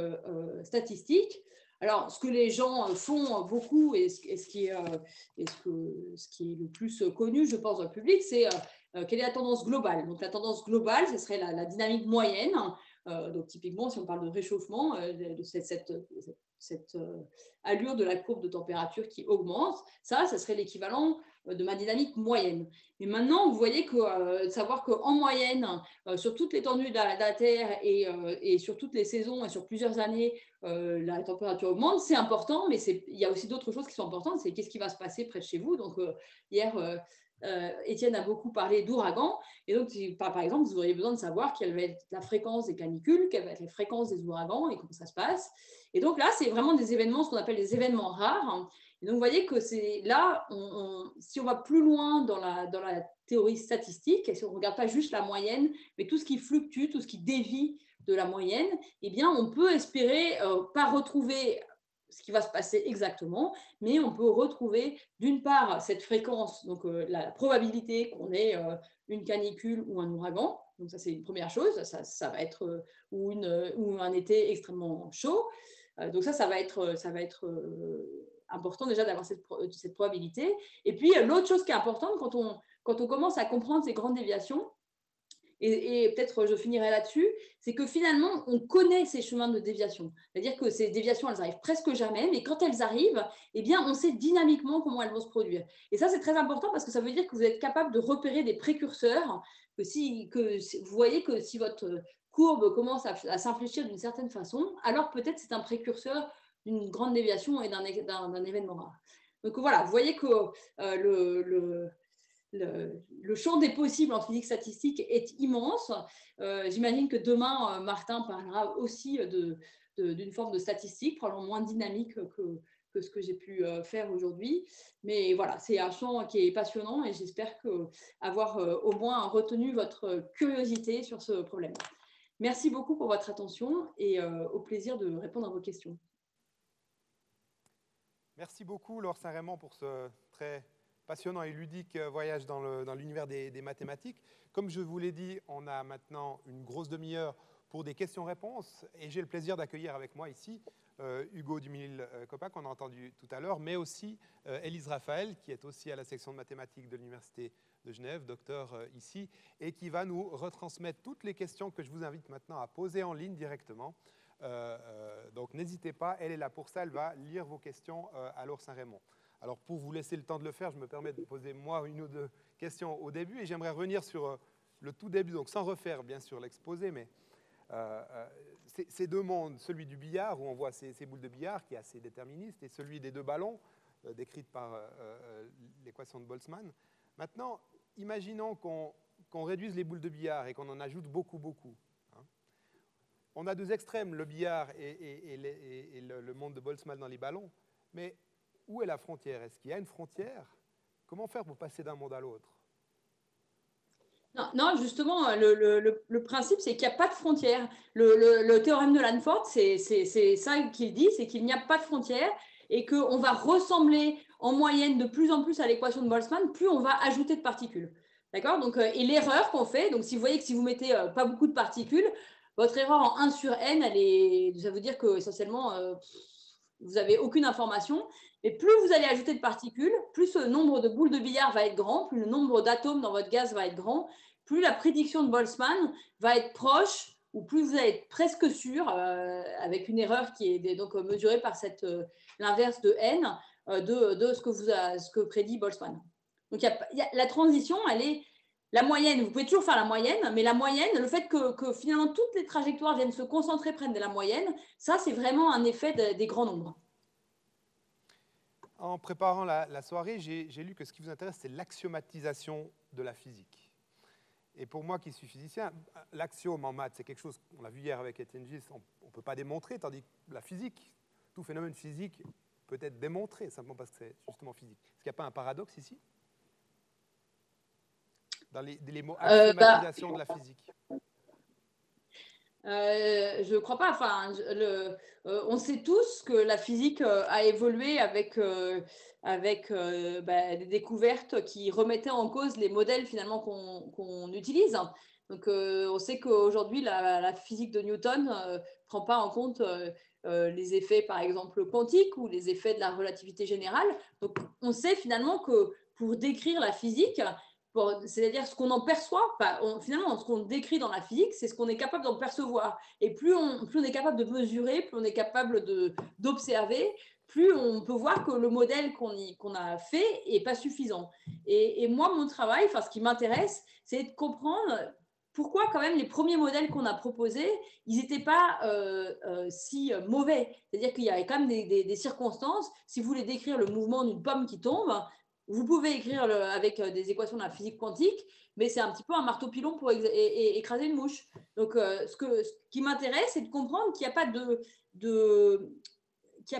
statistique. Alors, ce que les gens font beaucoup et ce qui est le plus connu, je pense, dans le public, c'est quelle est la tendance globale. Donc, la tendance globale, ce serait la dynamique moyenne. Donc, typiquement, si on parle de réchauffement, de cette allure de la courbe de température qui augmente, ça serait l'équivalent de ma dynamique moyenne. Mais maintenant, vous voyez que savoir qu'en moyenne, sur toute l'étendue de la Terre et sur toutes les saisons et sur plusieurs années, la température augmente, c'est important, mais il y a aussi d'autres choses qui sont importantes, c'est qu'est-ce qui va se passer près de chez vous. Donc, hier, Étienne a beaucoup parlé d'ouragans, et donc, par exemple, vous auriez besoin de savoir quelle va être la fréquence des canicules, quelle va être la fréquence des ouragans et comment ça se passe. Et donc là, c'est vraiment des événements, ce qu'on appelle des événements rares. Et donc, vous voyez que c'est là, si on va plus loin dans la théorie statistique, et si on ne regarde pas juste la moyenne, mais tout ce qui fluctue, tout ce qui dévie de la moyenne, eh bien, on peut espérer pas retrouver ce qui va se passer exactement, mais on peut retrouver d'une part cette fréquence, donc la probabilité qu'on ait une canicule ou un ouragan. Donc ça, c'est une première chose, ça va être ou un été extrêmement chaud. Donc ça va être important déjà d'avoir cette probabilité. Et puis l'autre chose qui est importante quand on commence à comprendre ces grandes déviations, et peut-être je finirai là-dessus, c'est que finalement, on connaît ces chemins de déviation. C'est-à-dire que ces déviations, elles arrivent presque jamais, mais quand elles arrivent, eh bien, on sait dynamiquement comment elles vont se produire. Et ça, c'est très important parce que ça veut dire que vous êtes capable de repérer des précurseurs, que vous voyez que si votre courbe commence à s'infléchir d'une certaine façon, alors peut-être c'est un précurseur d'une grande déviation et d'un événement rare. Donc voilà, vous voyez que le champ des possibles en physique statistique est immense. J'imagine que demain, Martin parlera aussi d'une forme de statistique, probablement moins dynamique que ce que j'ai pu faire aujourd'hui. Mais voilà, c'est un champ qui est passionnant et j'espère avoir au moins retenu votre curiosité sur ce problème. Merci beaucoup pour votre attention et au plaisir de répondre à vos questions. Merci beaucoup, Laure Saint-Raymond, pour ce très passionnant et ludique voyage dans l'univers des mathématiques. Comme je vous l'ai dit, on a maintenant une grosse demi-heure pour des questions-réponses et j'ai le plaisir d'accueillir avec moi ici Hugo Duminil-Coppa, qu'on a entendu tout à l'heure, mais aussi Élise Raphaël, qui est aussi à la section de mathématiques de l'Université de Genève, docteur ici, et qui va nous retransmettre toutes les questions que je vous invite maintenant à poser en ligne directement. Donc n'hésitez pas, elle est là pour ça, elle va lire vos questions à Laure Saint-Raymond. Alors pour vous laisser le temps de le faire, je me permets de poser moi une ou deux questions au début et j'aimerais revenir sur le tout début, donc sans refaire bien sûr l'exposé, mais ces deux mondes, celui du billard où on voit ces boules de billard qui est assez déterministe et celui des deux ballons décrite par l'équation de Boltzmann. Maintenant, imaginons qu'on réduise les boules de billard et qu'on en ajoute beaucoup. Hein. On a deux extrêmes, le billard et le monde de Boltzmann dans les ballons, mais où est la frontière? Est-ce qu'il y a une frontière? Comment faire pour passer d'un monde à l'autre? Non, justement, le principe, c'est qu'il n'y a pas de frontière. Le théorème de Lanford, c'est ça qu'il dit, c'est qu'il n'y a pas de frontière et qu'on va ressembler en moyenne de plus en plus à l'équation de Boltzmann, plus on va ajouter de particules. D'accord? Donc, et l'erreur qu'on fait, donc si vous voyez que si vous mettez pas beaucoup de particules, votre erreur en 1 sur n, ça veut dire que essentiellement, vous n'avez aucune information. Et plus vous allez ajouter de particules, plus le nombre de boules de billard va être grand, plus le nombre d'atomes dans votre gaz va être grand, plus la prédiction de Boltzmann va être proche, ou plus vous allez être presque sûr, avec une erreur qui est donc mesurée par l'inverse de n, de ce que prédit Boltzmann. Donc, la transition, elle est la moyenne. Vous pouvez toujours faire la moyenne, mais la moyenne, le fait que finalement toutes les trajectoires viennent se concentrer près de la moyenne, ça, c'est vraiment un effet des grands nombres. En préparant la soirée, j'ai lu que ce qui vous intéresse, c'est l'axiomatisation de la physique. Et pour moi qui suis physicien, l'axiome en maths, c'est quelque chose, on l'a vu hier avec Etienne Gilles, on ne peut pas démontrer, tandis que la physique, tout phénomène physique peut être démontré, simplement parce que c'est justement physique. Est-ce qu'il n'y a pas un paradoxe ici dans les mots axiomatisation de la physique? Je ne crois pas. Enfin, on sait tous que la physique a évolué avec des découvertes qui remettaient en cause les modèles finalement qu'on utilise. Donc, on sait qu'aujourd'hui, la physique de Newton ne prend pas en compte les effets, par exemple, quantiques ou les effets de la relativité générale. Donc, on sait finalement que pour décrire la physique, c'est-à-dire ce qu'on en perçoit, finalement, ce qu'on décrit dans la physique, c'est ce qu'on est capable d'en percevoir. Et plus on est capable de mesurer, plus on est capable d'observer, plus on peut voir que le modèle qu'on a fait n'est pas suffisant. Et moi, mon travail, ce qui m'intéresse, c'est de comprendre pourquoi quand même les premiers modèles qu'on a proposés, ils n'étaient pas si mauvais. C'est-à-dire qu'il y avait quand même des circonstances. Si vous voulez décrire le mouvement d'une pomme qui tombe, vous pouvez écrire avec des équations de la physique quantique, mais c'est un petit peu un marteau-pilon pour écraser une mouche. Donc, ce qui m'intéresse, c'est de comprendre qu'il n'y a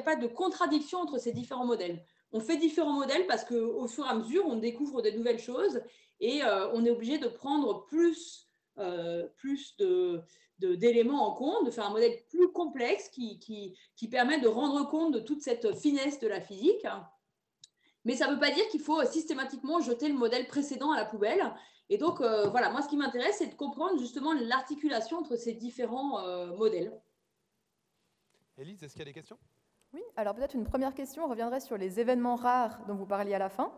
pas de contradiction entre ces différents modèles. On fait différents modèles parce qu'au fur et à mesure, on découvre de nouvelles choses et on est obligé de prendre plus d'éléments en compte, de faire un modèle plus complexe qui permet de rendre compte de toute cette finesse de la physique. Mais ça ne veut pas dire qu'il faut systématiquement jeter le modèle précédent à la poubelle. Et donc, voilà, moi, ce qui m'intéresse, c'est de comprendre justement l'articulation entre ces différents modèles. Élise, est-ce qu'il y a des questions? Oui, alors peut-être une première question, on reviendrait sur les événements rares dont vous parliez à la fin.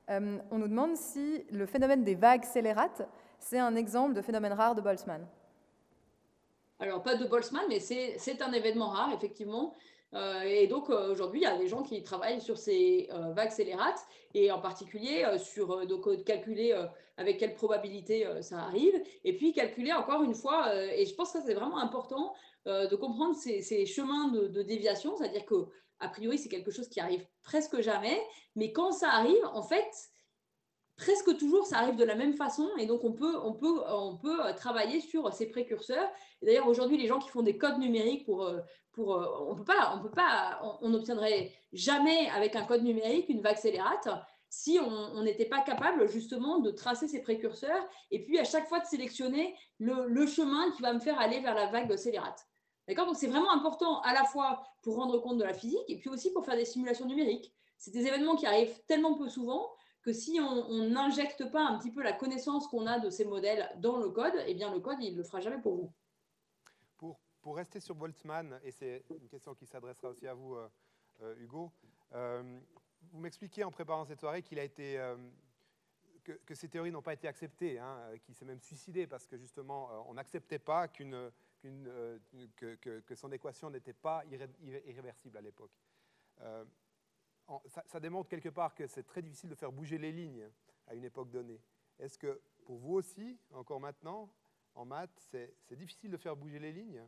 On nous demande si le phénomène des vagues scélérates, c'est un exemple de phénomène rare de Boltzmann. Alors, pas de Boltzmann, mais c'est un événement rare, effectivement. Et donc, aujourd'hui, il y a des gens qui travaillent sur ces vagues scélérates et en particulier sur calculer avec quelle probabilité ça arrive et puis calculer encore une fois, et je pense que c'est vraiment important de comprendre ces chemins de déviation, c'est-à-dire qu'a priori, c'est quelque chose qui arrive presque jamais, mais quand ça arrive, en fait, presque toujours, ça arrive de la même façon et donc on peut travailler sur ces précurseurs. Et d'ailleurs, aujourd'hui, les gens qui font des codes numériques on n'obtiendrait jamais avec un code numérique une vague scélérate si on n'était pas capable justement de tracer ces précurseurs et puis à chaque fois de sélectionner le chemin qui va me faire aller vers la vague scélérate. D'accord ? Donc c'est vraiment important à la fois pour rendre compte de la physique et puis aussi pour faire des simulations numériques. C'est des événements qui arrivent tellement peu souvent que si on n'injecte pas un petit peu la connaissance qu'on a de ces modèles dans le code, eh bien le code, il ne le fera jamais pour vous. Pour rester sur Boltzmann, et c'est une question qui s'adressera aussi à vous, Hugo, vous m'expliquiez en préparant cette soirée qu'il a été, que ces théories n'ont pas été acceptées, hein, qu'il s'est même suicidé parce que justement on n'acceptait pas que son équation n'était pas irréversible à l'époque. Ça démontre quelque part que c'est très difficile de faire bouger les lignes à une époque donnée. Est-ce que pour vous aussi, encore maintenant, en maths, c'est difficile de faire bouger les lignes?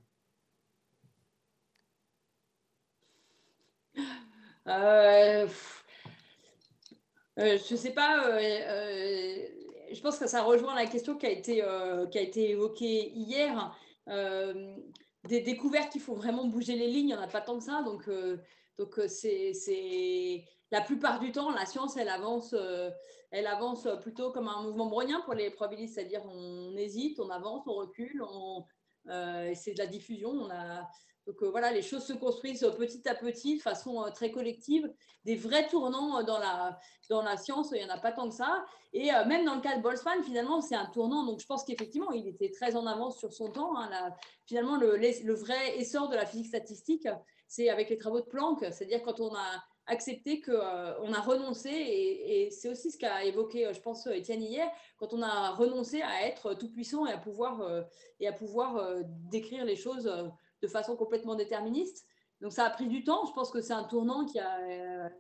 Je ne sais pas. Je pense que ça rejoint la question qui a été évoquée hier. Des découvertes qui font vraiment bouger les lignes, il n'y en a pas tant que ça. Donc c'est la plupart du temps, la science, elle avance plutôt comme un mouvement brownien pour les probabilistes, c'est-à-dire on hésite, on avance, on recule, c'est de la diffusion. Donc voilà, les choses se construisent petit à petit, de façon très collective. Des vrais tournants dans la science, il n'y en a pas tant que ça. Et même dans le cas de Boltzmann, finalement, c'est un tournant. Donc je pense qu'effectivement, il était très en avance sur son temps. Hein. Finalement, le vrai essor de la physique statistique, c'est avec les travaux de Planck. C'est-à-dire quand on a accepté qu'on a renoncé, et c'est aussi ce qu'a évoqué, je pense, Étienne hier, quand on a renoncé à être tout puissant et à pouvoir décrire les choses de façon complètement déterministe. Donc ça a pris du temps. Je pense que c'est un tournant qui a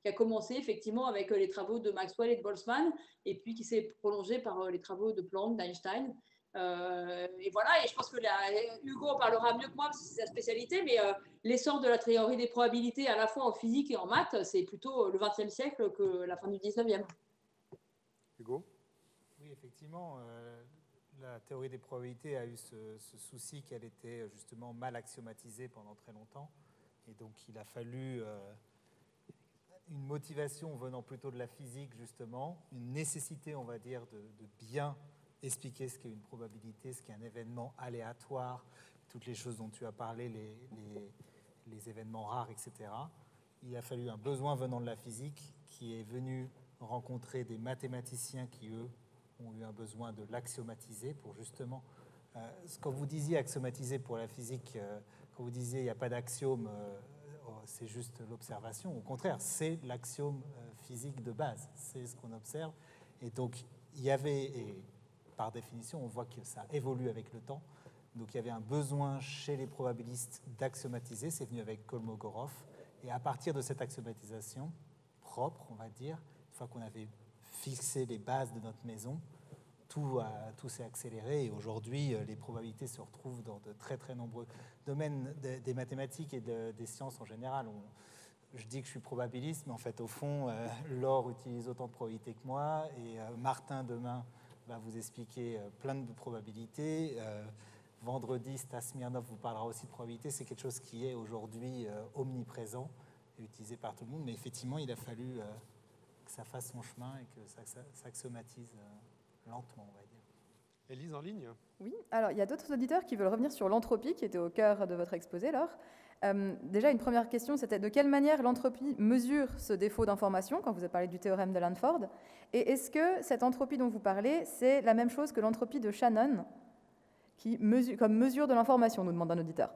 qui a commencé effectivement avec les travaux de Maxwell et de Boltzmann, et puis qui s'est prolongé par les travaux de Planck, d'Einstein. Et voilà, et je pense que Hugo en parlera mieux que moi, parce que c'est sa spécialité, mais l'essor de la théorie des probabilités à la fois en physique et en maths, c'est plutôt le XXe siècle que la fin du XIXe. Hugo ? Oui, effectivement, la théorie des probabilités a eu ce souci qu'elle était justement mal axiomatisée pendant très longtemps. Et donc, il a fallu une motivation venant plutôt de la physique, justement, une nécessité, on va dire, de bien expliquer ce qu'est une probabilité, ce qu'est un événement aléatoire, toutes les choses dont tu as parlé, les événements rares, etc. Il a fallu un besoin venant de la physique qui est venu rencontrer des mathématiciens qui, eux, ont eu un besoin de l'axiomatiser pour justement... quand vous disiez axiomatiser pour la physique, quand vous disiez il n'y a pas d'axiome, c'est juste l'observation. Au contraire, c'est l'axiome physique de base, c'est ce qu'on observe. Et donc, il y avait... Et par définition, on voit que ça évolue avec le temps. Donc, il y avait un besoin chez les probabilistes d'axiomatiser. C'est venu avec Kolmogorov. Et à partir de cette axiomatisation propre, on va dire, une fois qu'on avait fixé les bases de notre maison, tout s'est accéléré. Et aujourd'hui, les probabilités se retrouvent dans de très, très nombreux domaines des mathématiques et des sciences en général. Je dis que je suis probabiliste, mais en fait, au fond, Laure utilise autant de probabilités que moi. Et Martin, demain, va vous expliquer plein de probabilités. Vendredi, Stas Smirnov vous parlera aussi de probabilité. C'est quelque chose qui est aujourd'hui omniprésent et utilisé par tout le monde. Mais effectivement, il a fallu que ça fasse son chemin et que ça s'axiomatise lentement, on va dire. Élise, en ligne ? Oui, alors il y a d'autres auditeurs qui veulent revenir sur l'entropie qui était au cœur de votre exposé, Laure. Déjà, une première question, c'était de quelle manière l'entropie mesure ce défaut d'information quand vous avez parlé du théorème de Lanford? Et est-ce que cette entropie dont vous parlez, c'est la même chose que l'entropie de Shannon, qui mesure, comme mesure de l'information, nous demande un auditeur?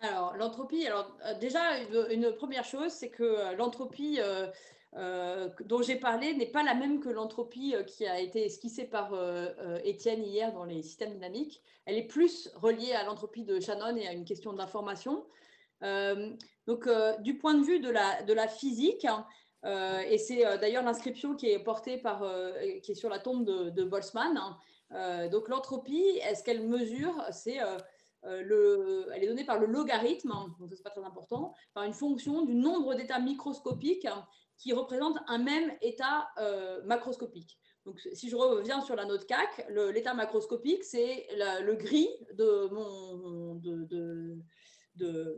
Alors, l'entropie, déjà, une première chose, c'est que l'entropie dont j'ai parlé n'est pas la même que l'entropie qui a été esquissée par Étienne hier dans les systèmes dynamiques. Elle est plus reliée à l'entropie de Shannon et à une question d'information. Donc, du point de vue de la physique, et c'est d'ailleurs l'inscription qui est portée qui est sur la tombe de Boltzmann. Donc, l'entropie, est-ce qu'elle mesure? C'est elle est donnée par le logarithme, donc ça c'est pas très important, par une fonction du nombre d'états microscopiques qui représentent un même état macroscopique. Donc, si je reviens sur la note CAC, l'état macroscopique, c'est le gris de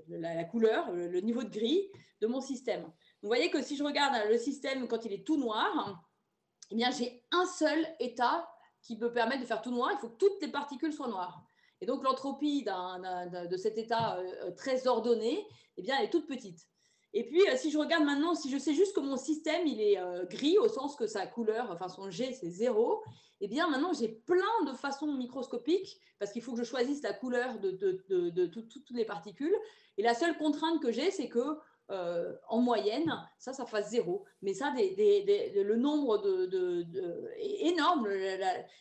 la couleur, le niveau de gris de mon système. Donc, vous voyez que si je regarde le système quand il est tout noir, eh bien, j'ai un seul état qui me permet de faire tout noir. Il faut que toutes les particules soient noires. Et donc, l'entropie de cet état très ordonné, eh bien, elle est toute petite. Et puis, si je regarde maintenant, si je sais juste que mon système, il est gris, au sens que sa couleur, enfin son G, c'est 0, eh bien, maintenant, j'ai plein de façons microscopiques, parce qu'il faut que je choisisse la couleur de toutes les particules. Et la seule contrainte que j'ai, c'est que en moyenne, ça fasse 0. Mais ça, le nombre est énorme.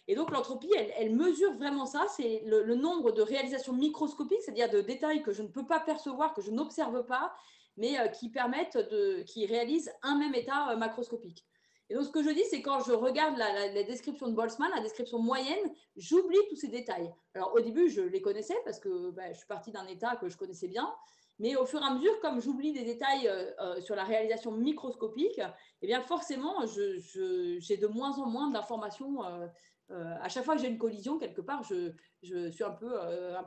Et donc, l'entropie, elle mesure vraiment ça. C'est le nombre de réalisations microscopiques, c'est-à-dire de détails que je ne peux pas percevoir, que je n'observe pas, mais qui réalisent un même état macroscopique. Et donc, ce que je dis, c'est quand je regarde la description de Boltzmann, la description moyenne, j'oublie tous ces détails. Alors, au début, je les connaissais parce que je suis partie d'un état que je connaissais bien. Mais au fur et à mesure, comme j'oublie des détails sur la réalisation microscopique, eh bien forcément, j'ai de moins en moins d'informations. À chaque fois que j'ai une collision, quelque part, je suis un peu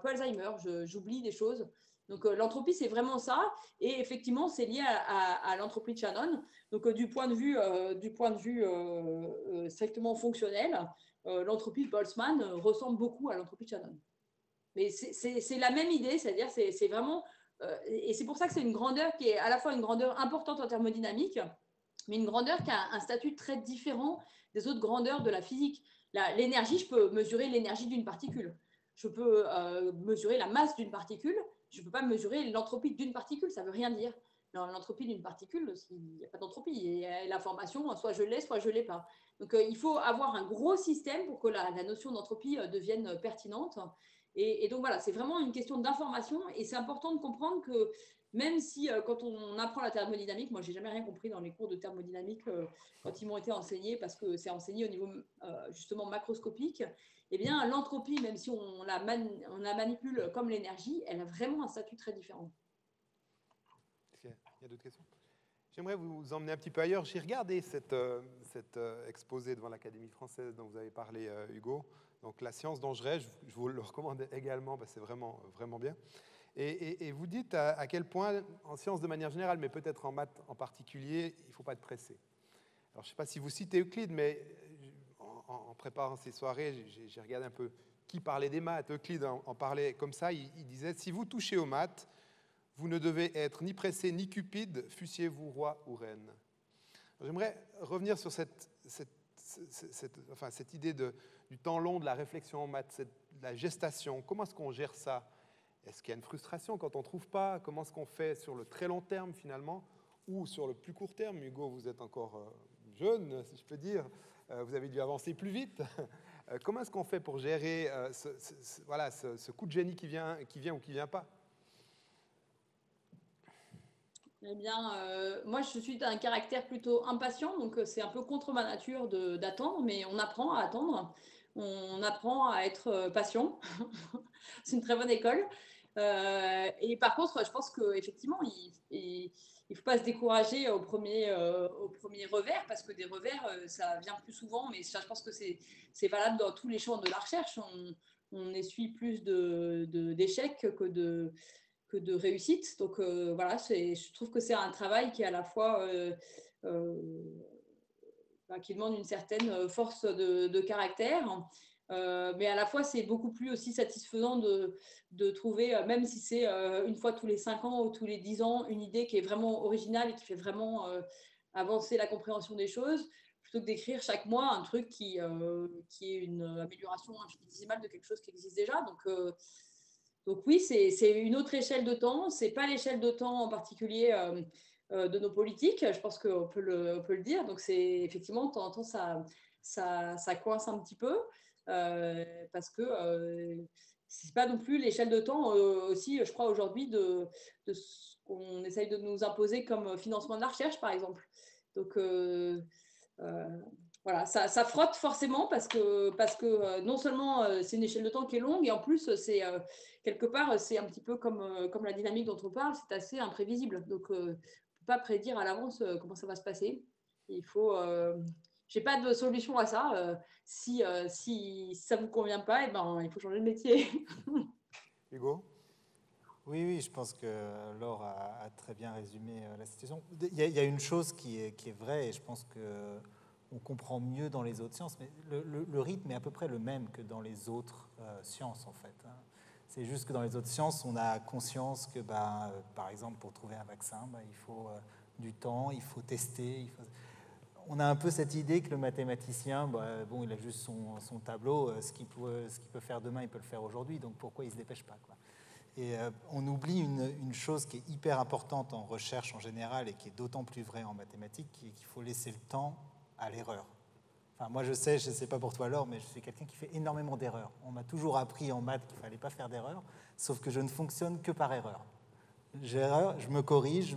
Alzheimer, j'oublie des choses. Donc l'entropie, c'est vraiment ça. Et effectivement, c'est lié à l'entropie de Shannon. Donc du point de vue strictement fonctionnel, l'entropie de Boltzmann ressemble beaucoup à l'entropie de Shannon. Mais c'est la même idée, c'est-à-dire c'est vraiment... et c'est pour ça que c'est une grandeur qui est à la fois une grandeur importante en thermodynamique, mais une grandeur qui a un statut très différent des autres grandeurs de la physique. L'énergie, je peux mesurer l'énergie d'une particule. Je peux mesurer la masse d'une particule. Je ne peux pas mesurer l'entropie d'une particule, ça ne veut rien dire. L'entropie d'une particule, il n'y a pas d'entropie. L'information, soit je l'ai, soit je ne l'ai pas. Donc, il faut avoir un gros système pour que la notion d'entropie devienne pertinente. Et donc voilà, c'est vraiment une question d'information et c'est important de comprendre que même si quand on apprend la thermodynamique, moi j'ai jamais rien compris dans les cours de thermodynamique quand ils m'ont été enseignés parce que c'est enseigné au niveau justement macroscopique, eh bien l'entropie, même si on la manipule comme l'énergie, elle a vraiment un statut très différent. Il y a d'autres questions? J'aimerais vous emmener un petit peu ailleurs. J'ai regardé cet exposé devant l'Académie française dont vous avez parlé, Hugo. Donc, La science dont je rêve, je vous le recommande également, parce que c'est vraiment, vraiment bien. Et vous dites à quel point, en sciences de manière générale, mais peut-être en maths en particulier, il ne faut pas être pressé. Alors, je ne sais pas si vous citez Euclide, mais en préparant ces soirées, j'ai regardé un peu qui parlait des maths. Euclide en parlait comme ça. Il disait, si vous touchez aux maths, vous ne devez être ni pressé ni cupide, fussiez-vous roi ou reine. J'aimerais revenir sur cette idée du temps long, de la réflexion en maths, de la gestation. Comment est-ce qu'on gère ça? Est-ce qu'il y a une frustration quand on ne trouve pas? Comment est-ce qu'on fait sur le très long terme, finalement, ou sur le plus court terme? Hugo, vous êtes encore jeune, si je peux dire. Vous avez dû avancer plus vite. Comment est-ce qu'on fait pour gérer ce coup de génie qui vient ou qui ne vient pas? Eh bien, moi, je suis d'un caractère plutôt impatient, donc c'est un peu contre ma nature d'attendre, mais on apprend à attendre, on apprend à être patient. C'est une très bonne école. Et par contre, je pense qu'effectivement, il ne faut pas se décourager au premier revers, parce que des revers, ça vient plus souvent, mais ça, je pense que c'est valable dans tous les champs de la recherche. On essuie plus d'échecs que de réussite. Donc voilà, je trouve que c'est un travail qui est à la fois qui demande une certaine force de caractère, mais à la fois c'est beaucoup plus aussi satisfaisant de trouver, même si c'est une fois tous les 5 ans ou tous les 10 ans, une idée qui est vraiment originale et qui fait vraiment avancer la compréhension des choses, plutôt que d'écrire chaque mois un truc qui est une amélioration infinitésimale de quelque chose qui existe déjà. Donc oui, c'est une autre échelle de temps. Ce n'est pas l'échelle de temps en particulier de nos politiques. Je pense qu'on peut le dire. Donc c'est effectivement, de temps en temps, ça coince un petit peu parce que ce n'est pas non plus l'échelle de temps aussi, je crois, aujourd'hui de ce qu'on essaye de nous imposer comme financement de la recherche, par exemple. Donc voilà, ça frotte forcément parce que non seulement c'est une échelle de temps qui est longue, et en plus, c'est quelque part, c'est un petit peu comme la dynamique dont on parle, c'est assez imprévisible. Donc, on ne peut pas prédire à l'avance comment ça va se passer. Il faut... je n'ai pas de solution à ça. Si ça ne vous convient pas, eh ben, il faut changer de métier. Hugo? Oui, je pense que Laure a très bien résumé la situation. Il y a une chose qui est vraie, et je pense qu'on comprend mieux dans les autres sciences, mais le rythme est à peu près le même que dans les autres sciences, en fait. C'est juste que dans les autres sciences, on a conscience que, par exemple, pour trouver un vaccin, il faut du temps, il faut tester. On a un peu cette idée que le mathématicien, il a juste son tableau, ce qu'il peut faire demain, il peut le faire aujourd'hui, donc pourquoi il ne se dépêche pas, quoi. Et on oublie une chose qui est hyper importante en recherche en général et qui est d'autant plus vraie en mathématiques, qui est qu'il faut laisser le temps à l'erreur. Enfin, moi, je sais pas pour toi, Laure, mais je suis quelqu'un qui fait énormément d'erreurs. On m'a toujours appris en maths qu'il ne fallait pas faire d'erreurs, sauf que je ne fonctionne que par erreur. J'ai erreur, je me corrige,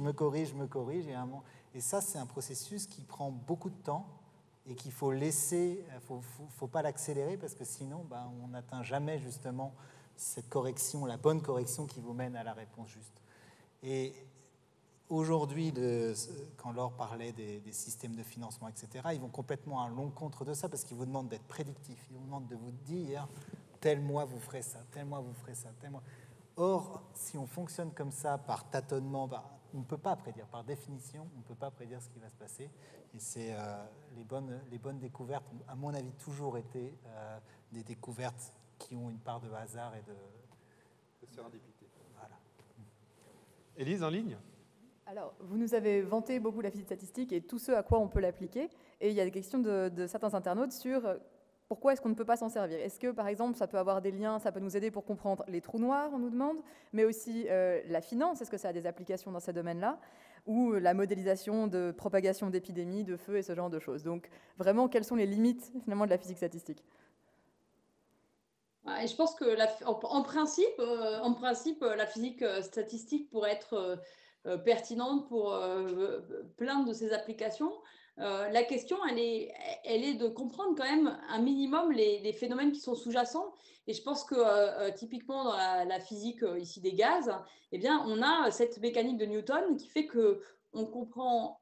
et ça, c'est un processus qui prend beaucoup de temps et qu'il faut laisser, faut pas l'accélérer parce que sinon, on n'atteint jamais justement cette correction, la bonne correction qui vous mène à la réponse juste. Et aujourd'hui, quand Laure parlait des systèmes de financement, etc., ils vont complètement à l'encontre de ça parce qu'ils vous demandent d'être prédictifs. Ils vous demandent de vous dire tel mois vous ferez ça, tel mois vous ferez ça, tel mois. Or, si on fonctionne comme ça, par tâtonnement, on ne peut pas prédire. Par définition, on ne peut pas prédire ce qui va se passer. Et c'est les bonnes découvertes, à mon avis, toujours été des découvertes qui ont une part de hasard et de sérendipité. Voilà. Élise, en ligne? Alors, vous nous avez vanté beaucoup la physique statistique et tout ce à quoi on peut l'appliquer. Et il y a des questions de certains internautes sur pourquoi est-ce qu'on ne peut pas s'en servir. Est-ce que, par exemple, ça peut avoir des liens, ça peut nous aider pour comprendre les trous noirs, on nous demande, mais aussi la finance, est-ce que ça a des applications dans ces domaines-là, ou la modélisation de propagation d'épidémies, de feux et ce genre de choses. Donc, vraiment, quelles sont les limites, finalement, de la physique statistique? Et je pense que en principe, la physique statistique pourrait être pertinente pour plein de ces applications. La question, elle est de comprendre quand même un minimum les phénomènes qui sont sous-jacents. Et je pense que typiquement dans la physique ici des gaz, eh bien, on a cette mécanique de Newton qui fait qu'on comprend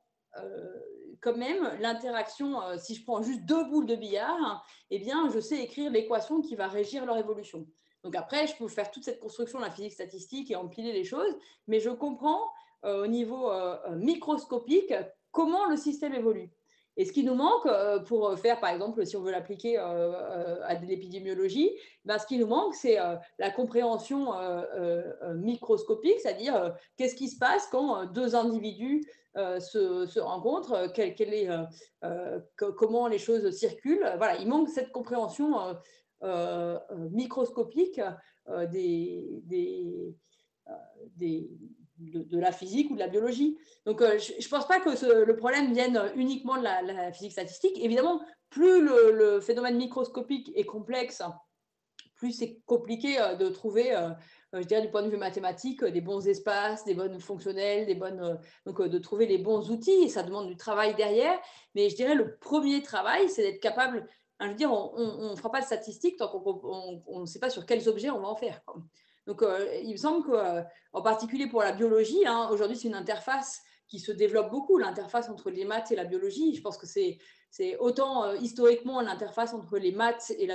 quand même l'interaction. Si je prends juste 2 boules de billard, eh bien, je sais écrire l'équation qui va régir leur évolution. Donc après, je peux faire toute cette construction de la physique statistique et empiler les choses, mais je comprends au niveau microscopique comment le système évolue. Et ce qui nous manque pour faire, par exemple, si on veut l'appliquer à de l'épidémiologie, ben, ce qui nous manque, c'est la compréhension microscopique, c'est-à-dire qu'est-ce qui se passe quand 2 individus se rencontrent, comment les choses circulent. Voilà, il manque cette compréhension microscopique de la physique ou de la biologie. Donc, je ne pense pas que le problème vienne uniquement de la physique statistique. Évidemment, plus le phénomène microscopique est complexe, plus c'est compliqué de trouver, je dirais du point de vue mathématique, des bons espaces, des bonnes fonctionnelles, donc de trouver les bons outils. Et ça demande du travail derrière. Mais je dirais le premier travail, c'est d'être capable. Je veux dire, on ne fera pas de statistiques tant qu'on ne sait pas sur quels objets on va en faire. Donc, il me semble qu'en particulier pour la biologie, aujourd'hui, c'est une interface qui se développe beaucoup, l'interface entre les maths et la biologie. Je pense que c'est autant historiquement l'interface entre les maths et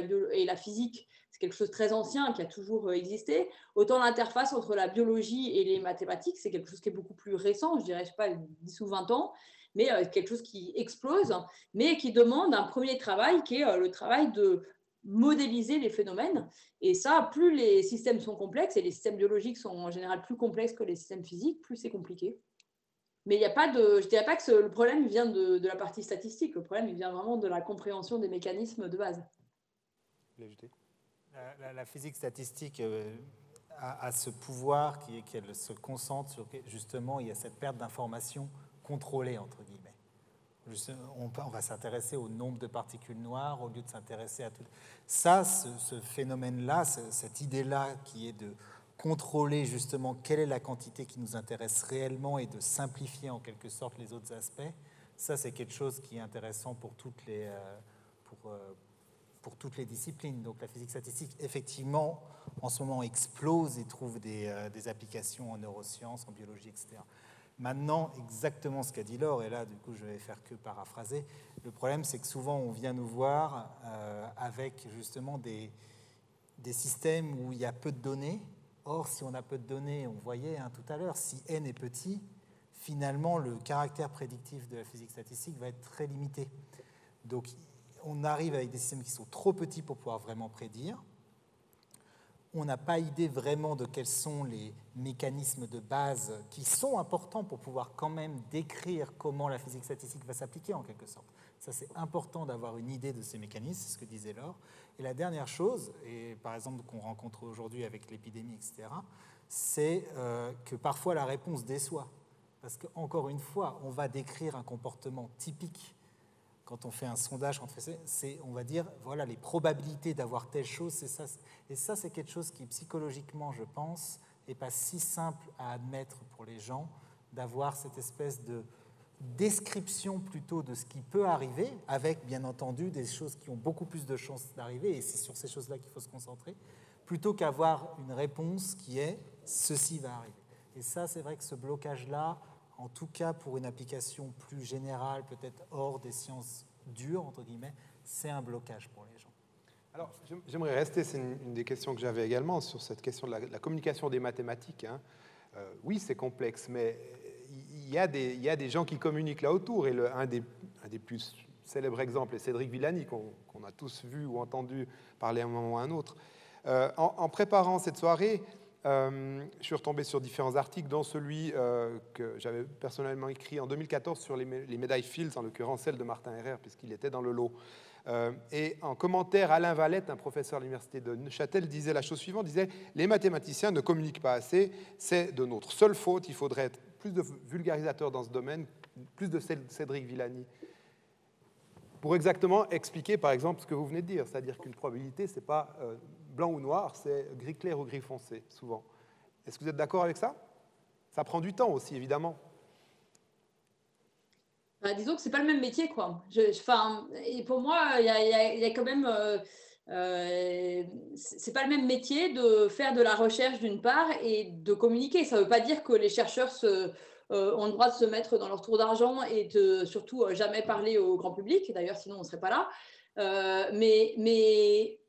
la physique, c'est quelque chose de très ancien qui a toujours existé. Autant l'interface entre la biologie et les mathématiques, c'est quelque chose qui est beaucoup plus récent, je dirais, je sais pas, 10 ou 20 ans, mais quelque chose qui explose, mais qui demande un premier travail qui est le travail de modéliser les phénomènes. Et ça, plus les systèmes sont complexes, et les systèmes biologiques sont en général plus complexes que les systèmes physiques, plus c'est compliqué. Mais il n'y a pas de, je ne dirais pas que le problème vient de la partie statistique. Le problème, il vient vraiment de la compréhension des mécanismes de base. La physique statistique a ce pouvoir qu'elle se concentre sur, justement, il y a cette perte d'informations contrôlée, entre guillemets. On va s'intéresser au nombre de particules noires au lieu de s'intéresser à tout. Ça, ce phénomène-là, cette idée-là qui est de contrôler justement quelle est la quantité qui nous intéresse réellement et de simplifier en quelque sorte les autres aspects, ça c'est quelque chose qui est intéressant pour toutes les disciplines. Donc la physique statistique, effectivement, en ce moment explose et trouve des applications en neurosciences, en biologie, etc. Maintenant, exactement ce qu'a dit Laure, et là, du coup, je vais faire que paraphraser, le problème, c'est que souvent, on vient nous voir avec justement des systèmes où il y a peu de données. Or, si on a peu de données, on voyait tout à l'heure, si n est petit, finalement, le caractère prédictif de la physique statistique va être très limité. Donc, on arrive avec des systèmes qui sont trop petits pour pouvoir vraiment prédire. On n'a pas idée vraiment de quels sont les mécanismes de base qui sont importants pour pouvoir quand même décrire comment la physique statistique va s'appliquer en quelque sorte. Ça, c'est important d'avoir une idée de ces mécanismes, c'est ce que disait Laure. Et la dernière chose, et par exemple qu'on rencontre aujourd'hui avec l'épidémie, etc., c'est que parfois la réponse déçoit. Parce qu'encore une fois, on va décrire un comportement typique. Quand on fait un sondage, on va dire, voilà, les probabilités d'avoir telle chose, c'est ça. Et ça, c'est quelque chose qui, psychologiquement, je pense, n'est pas si simple à admettre pour les gens, d'avoir cette espèce de description plutôt de ce qui peut arriver, avec, bien entendu, des choses qui ont beaucoup plus de chances d'arriver, et c'est sur ces choses-là qu'il faut se concentrer, plutôt qu'avoir une réponse qui est « ceci va arriver ». Et ça, c'est vrai que ce blocage-là, en tout cas pour une application plus générale, peut-être hors des sciences dures, entre guillemets, c'est un blocage pour les gens. Alors, j'aimerais rester, c'est une des questions que j'avais également, sur cette question de la communication des mathématiques. Oui, c'est complexe, mais il y a des gens qui communiquent là autour, et un des plus célèbres exemples est Cédric Villani, qu'on a tous vu ou entendu parler à un moment ou à un autre. En préparant cette soirée, je suis retombé sur différents articles, dont celui que j'avais personnellement écrit en 2014 sur les médailles Fields, en l'occurrence celle de Martin Herrère, puisqu'il était dans le lot. Et en commentaire, Alain Valette, un professeur à l'université de Neuchâtel, disait la chose suivante, disait « Les mathématiciens ne communiquent pas assez, c'est de notre seule faute, il faudrait être plus de vulgarisateurs dans ce domaine, plus de Cédric Villani. » Pour exactement expliquer, par exemple, ce que vous venez de dire, c'est-à-dire qu'une probabilité, ce n'est pas blanc ou noir, c'est gris clair ou gris foncé, souvent. Est-ce que vous êtes d'accord avec ça? Ça prend du temps aussi, évidemment. Bah, disons que c'est pas le même métier, quoi. Et pour moi, il y a quand même, c'est pas le même métier de faire de la recherche d'une part et de communiquer. Ça veut pas dire que les chercheurs ont le droit de se mettre dans leur tour d'argent et de surtout jamais parler au grand public. D'ailleurs, sinon on serait pas là. Mais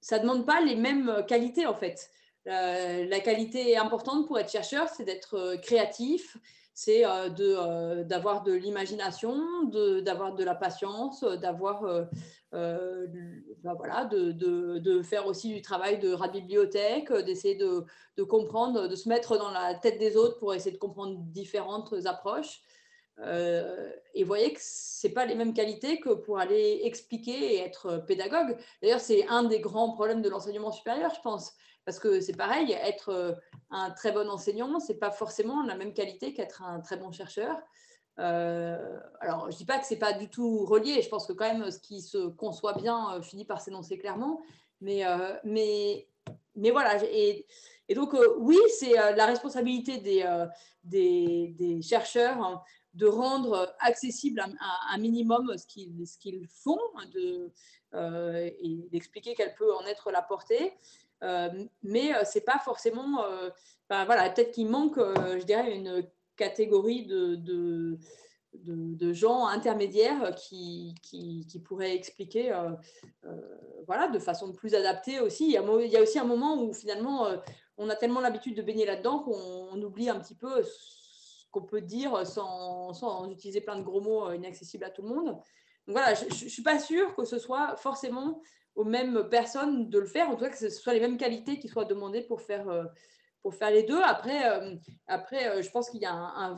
ça demande pas les mêmes qualités en fait. La qualité importante pour être chercheur, c'est d'être créatif, c'est d'avoir de l'imagination, d'avoir de la patience, d'avoir voilà, de faire aussi du travail de rat de bibliothèque, d'essayer de comprendre, de se mettre dans la tête des autres pour essayer de comprendre différentes approches. Et vous voyez que ce n'est pas les mêmes qualités que pour aller expliquer et être pédagogue. D'ailleurs, c'est un des grands problèmes de l'enseignement supérieur, je pense. Parce que c'est pareil, être un très bon enseignant, ce n'est pas forcément la même qualité qu'être un très bon chercheur. Alors, je ne dis pas que ce n'est pas du tout relié. Je pense que quand même, ce qui se conçoit bien finit par s'énoncer clairement. Mais voilà. Et donc, oui, c'est la responsabilité des chercheurs, hein, de rendre accessible un minimum ce qu'ils font et d'expliquer quelle peut en être la portée. Mais ce n'est pas forcément… voilà, peut-être qu'il manque, je dirais, une catégorie de gens intermédiaires qui pourraient expliquer voilà, de façon plus adaptée aussi. Il y a aussi un moment où finalement, on a tellement l'habitude de baigner là-dedans qu'on oublie un petit peu ce qu'on peut dire sans utiliser plein de gros mots inaccessibles à tout le monde. Donc voilà, je ne suis pas sûre que ce soit forcément aux mêmes personnes de le faire, en tout cas que ce soit les mêmes qualités qui soient demandées pour faire les deux. Après, je pense qu'il y a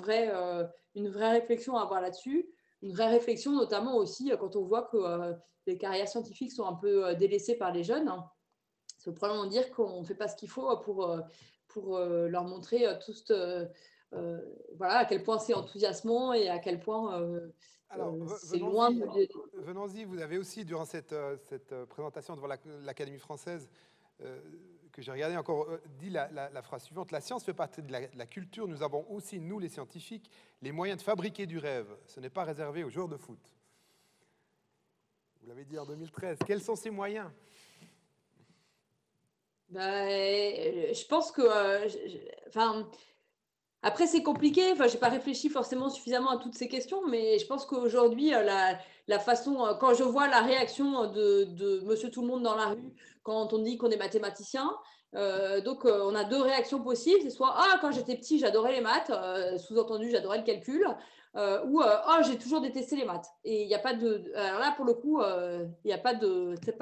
une vraie réflexion à avoir là-dessus, une vraie réflexion notamment aussi quand on voit que les carrières scientifiques sont un peu délaissées par les jeunes. Hein. Ça veut probablement dire qu'on ne fait pas ce qu'il faut pour leur montrer voilà, à quel point c'est enthousiasmant et à quel point c'est loin de… Venons-y, vous avez aussi, durant cette présentation devant l'Académie française, que j'ai regardé encore, dit la phrase suivante: la science fait partie de la culture, nous avons aussi, nous les scientifiques, les moyens de fabriquer du rêve. Ce n'est pas réservé aux joueurs de foot. Vous l'avez dit en 2013. Quels sont ces moyens? Je pense que… après, c'est compliqué. Enfin, je n'ai pas réfléchi forcément suffisamment à toutes ces questions, mais je pense qu'aujourd'hui, la façon… Quand je vois la réaction de Monsieur Tout-le-Monde dans la rue quand on dit qu'on est mathématicien, donc on a deux réactions possibles. C'est soit « Ah, quand j'étais petit, j'adorais les maths », sous-entendu, j'adorais le calcul, ou « Ah, j'ai toujours détesté les maths ». Et il n'y a pas de… Alors là, pour le coup, il n'y a pas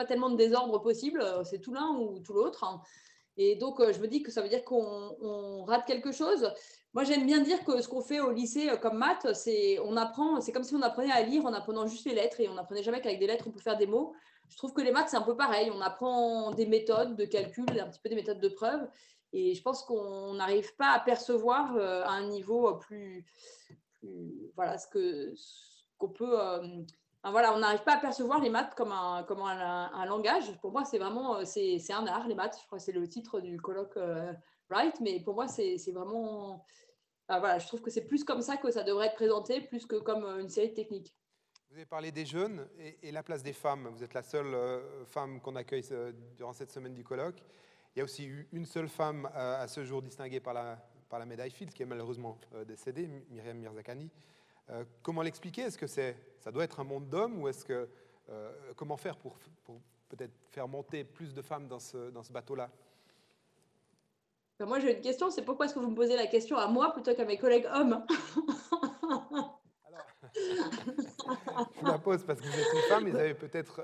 tellement de désordre possible. C'est tout l'un ou tout l'autre. Hein. Et donc, je me dis que ça veut dire qu'on rate quelque chose. Moi, j'aime bien dire que ce qu'on fait au lycée comme maths, c'est comme si on apprenait à lire en apprenant juste les lettres et on n'apprenait jamais qu'avec des lettres, on peut faire des mots. Je trouve que les maths, c'est un peu pareil. On apprend des méthodes de calcul, un petit peu des méthodes de preuve. Et je pense qu'on n'arrive pas à percevoir à un niveau plus voilà, ce qu'on peut… voilà, on n'arrive pas à percevoir les maths comme un langage. Pour moi, c'est vraiment c'est un art, les maths. Je crois que c'est le titre du colloque Wright. Mais pour moi, c'est vraiment… voilà, je trouve que c'est plus comme ça que ça devrait être présenté, plus que comme une série de techniques. Vous avez parlé des jeunes et la place des femmes. Vous êtes la seule femme qu'on accueille durant cette semaine du colloque. Il y a aussi eu une seule femme à ce jour distinguée par la médaille Fields, qui est malheureusement décédée, Myriam Mirzakhani. Comment l'expliquer? Est-ce que ça doit être un monde d'hommes ou est-ce que comment faire pour peut-être faire monter plus de femmes dans ce bateau-là? Moi, j'ai une question, c'est pourquoi est-ce que vous me posez la question à moi plutôt qu'à mes collègues hommes? Alors, je vous la pose parce que vous êtes une femme et vous avez peut-être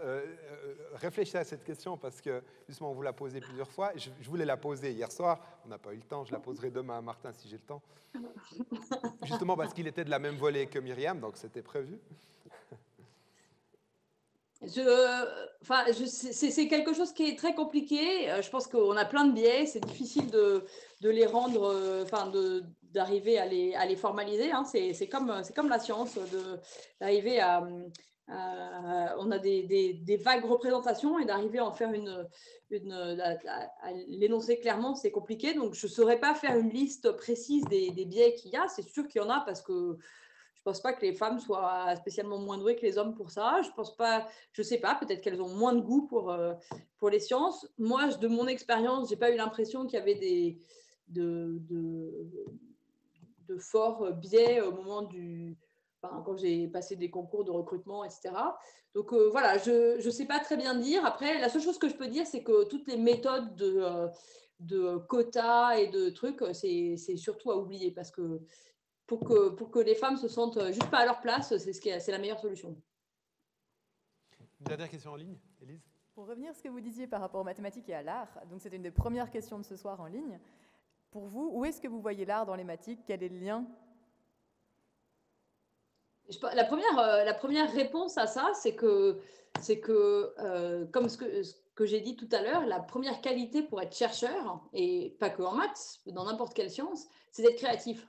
réfléchi à cette question parce que justement on vous l'a posée plusieurs fois. Je voulais la poser hier soir, on n'a pas eu le temps, je la poserai demain à Martin si j'ai le temps. Justement parce qu'il était de la même volée que Myriam, donc c'était prévu. C'est quelque chose qui est très compliqué. Je pense qu'on a plein de biais. C'est difficile de les rendre, d'arriver à les formaliser. Hein. C'est comme la science, d'arriver à On a des vagues représentations et d'arriver à en faire à l'énoncer clairement, c'est compliqué. Donc, je ne saurais pas faire une liste précise des biais qu'il y a. C'est sûr qu'il y en a parce que je ne pense pas que les femmes soient spécialement moins douées que les hommes pour ça. Je ne sais pas, peut-être qu'elles ont moins de goût pour les sciences. Moi, de mon expérience, je n'ai pas eu l'impression qu'il y avait de forts biais au moment quand j'ai passé des concours de recrutement, etc. Donc voilà, je ne sais pas très bien dire. Après, la seule chose que je peux dire, c'est que toutes les méthodes de quotas et de trucs, c'est surtout à oublier parce que pour que les femmes se sentent juste pas à leur place, c'est la meilleure solution. Une dernière question en ligne, Élise? Pour revenir à ce que vous disiez par rapport aux mathématiques et à l'art, donc c'était une des premières questions de ce soir en ligne. Pour vous, où est-ce que vous voyez l'art dans les mathématiques? Quel est le lien? La première réponse à ça, c'est que comme ce que j'ai dit tout à l'heure, la première qualité pour être chercheur, et pas que en maths, dans n'importe quelle science, c'est d'être créatif.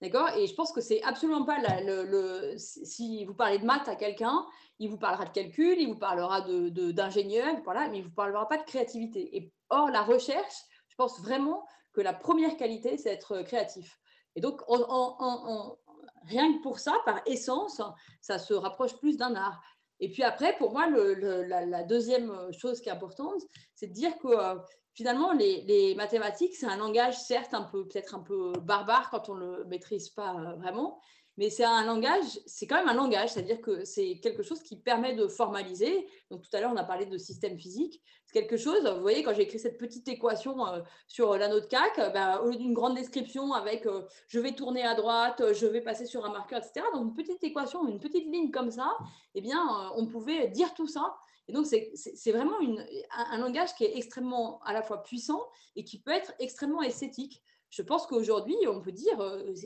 D'accord? Et je pense que c'est absolument pas si vous parlez de maths à quelqu'un, il vous parlera de calcul, il vous parlera d'ingénieur, voilà, mais il ne vous parlera pas de créativité. Et or, la recherche, je pense vraiment que la première qualité, c'est être créatif. Et donc, rien que pour ça, par essence, ça se rapproche plus d'un art. Et puis après, pour moi, la deuxième chose qui est importante, c'est de dire que finalement, les mathématiques, c'est un langage, certes, peut-être un peu barbare quand on ne le maîtrise pas vraiment, mais c'est quand même un langage, c'est-à-dire que c'est quelque chose qui permet de formaliser. Donc, tout à l'heure, on a parlé de système physique. C'est quelque chose, vous voyez, quand j'ai écrit cette petite équation sur l'anneau de CAC, au lieu d'une grande description avec je vais tourner à droite, je vais passer sur un marqueur, etc., dans une petite équation, une petite ligne comme ça, eh bien, on pouvait dire tout ça. Et donc, c'est vraiment un langage qui est extrêmement à la fois puissant et qui peut être extrêmement esthétique. Je pense qu'aujourd'hui, on peut dire,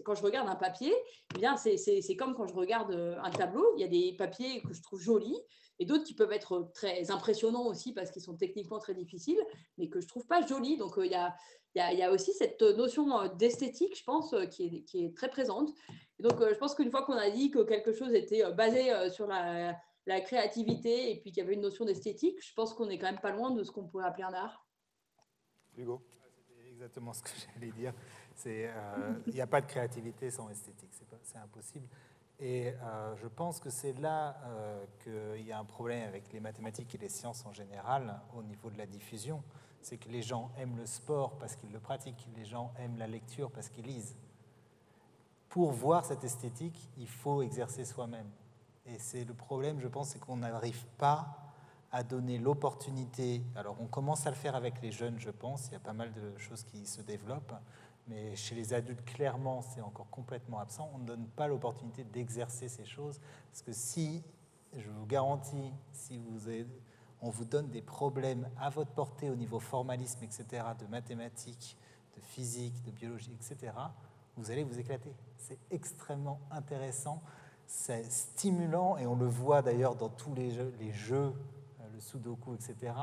quand je regarde un papier, eh bien, c'est comme quand je regarde un tableau. Il y a des papiers que je trouve jolis et d'autres qui peuvent être très impressionnants aussi parce qu'ils sont techniquement très difficiles, mais que je ne trouve pas jolis. Donc, il y a aussi cette notion d'esthétique, je pense, qui est très présente. Et donc, je pense qu'une fois qu'on a dit que quelque chose était basé sur la créativité et puis qu'il y avait une notion d'esthétique, je pense qu'on n'est quand même pas loin de ce qu'on pourrait appeler un art. Hugo? C'est exactement ce que j'allais dire. Il n'y a pas de créativité sans esthétique, c'est impossible. Et je pense que c'est là qu'il y a un problème avec les mathématiques et les sciences en général au niveau de la diffusion. C'est que les gens aiment le sport parce qu'ils le pratiquent, les gens aiment la lecture parce qu'ils lisent. Pour voir cette esthétique, il faut exercer soi-même. Et c'est le problème, je pense, c'est qu'on n'arrive pas à donner l'opportunité. Alors, on commence à le faire avec les jeunes, je pense. Il y a pas mal de choses qui se développent. Mais chez les adultes, clairement, c'est encore complètement absent. On ne donne pas l'opportunité d'exercer ces choses. Parce que si, je vous garantis, on vous donne des problèmes à votre portée au niveau formalisme, etc., de mathématiques, de physique, de biologie, etc., vous allez vous éclater. C'est extrêmement intéressant, c'est stimulant, et on le voit d'ailleurs dans tous les jeux, le sudoku, etc.,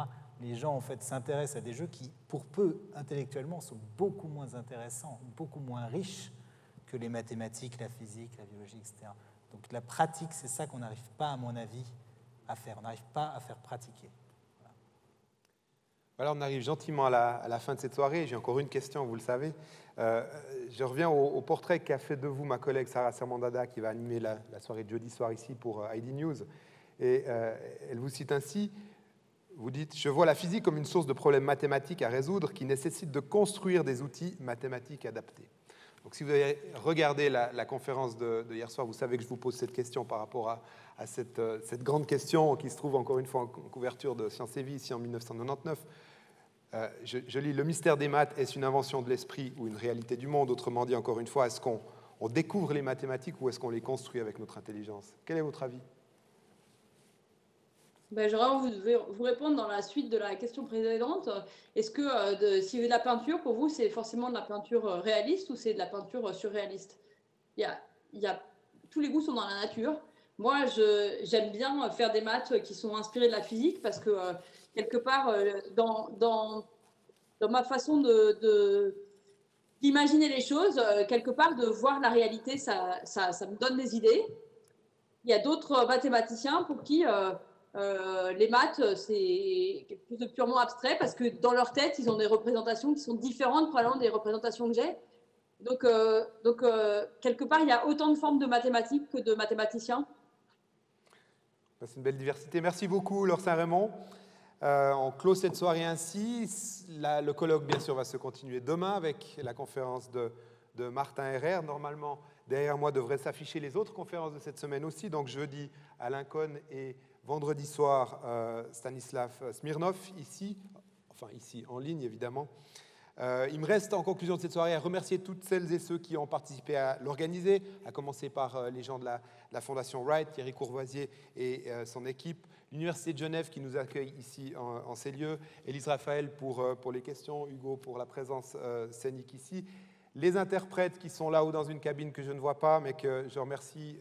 les gens en fait s'intéressent à des jeux qui, pour peu, intellectuellement, sont beaucoup moins intéressants, beaucoup moins riches que les mathématiques, la physique, la biologie, etc. Donc la pratique, c'est ça qu'on n'arrive pas, à mon avis, à faire. On n'arrive pas à faire pratiquer. Voilà, on arrive gentiment à la fin de cette soirée. J'ai encore une question, vous le savez. Je reviens au portrait qu'a fait de vous ma collègue Sarah Sermandada, qui va animer la soirée de jeudi soir ici pour ID News. Et elle vous cite ainsi. Vous dites « Je vois la physique comme une source de problèmes mathématiques à résoudre qui nécessite de construire des outils mathématiques adaptés. » Donc, si vous avez regardé la conférence de hier soir, vous savez que je vous pose cette question par rapport à cette grande question qui se trouve encore une fois en couverture de Sciences et Vie, ici en 1999. Je lis « Le mystère des maths, est-ce une invention de l'esprit ou une réalité du monde ?» Autrement dit, encore une fois, est-ce qu'on découvre les mathématiques ou est-ce qu'on les construit avec notre intelligence? Quel est votre avis? J'aurais vous répondre dans la suite de la question précédente. Est-ce que si de la peinture, pour vous, c'est forcément de la peinture réaliste ou c'est de la peinture surréaliste? Tous les goûts sont dans la nature. Moi, j'aime bien faire des maths qui sont inspirées de la physique parce que, quelque part, dans ma façon d'imaginer les choses, quelque part, de voir la réalité, ça me donne des idées. il y a d'autres mathématiciens pour qui les maths, c'est quelque chose de purement abstrait parce que dans leur tête, ils ont des représentations qui sont différentes probablement des représentations que j'ai. Donc, quelque part, il y a autant de formes de mathématiques que de mathématiciens. C'est une belle diversité. Merci beaucoup, Laure Saint-Raymond. On clôt cette soirée ainsi. Le colloque, bien sûr, va se continuer demain avec la conférence de Martin Herrère. Normalement, derrière moi devraient s'afficher les autres conférences de cette semaine aussi. Donc, jeudi, Alain Cohn et vendredi soir, Stanislav Smirnov, ici, en ligne, évidemment. Il me reste, en conclusion de cette soirée, à remercier toutes celles et ceux qui ont participé à l'organiser, à commencer par les gens de la Fondation Wright, Thierry Courvoisier et son équipe, l'Université de Genève qui nous accueille ici en ces lieux, Élise Raphaël pour les questions, Hugo pour la présence scénique ici, les interprètes qui sont là-haut dans une cabine que je ne vois pas, mais que je remercie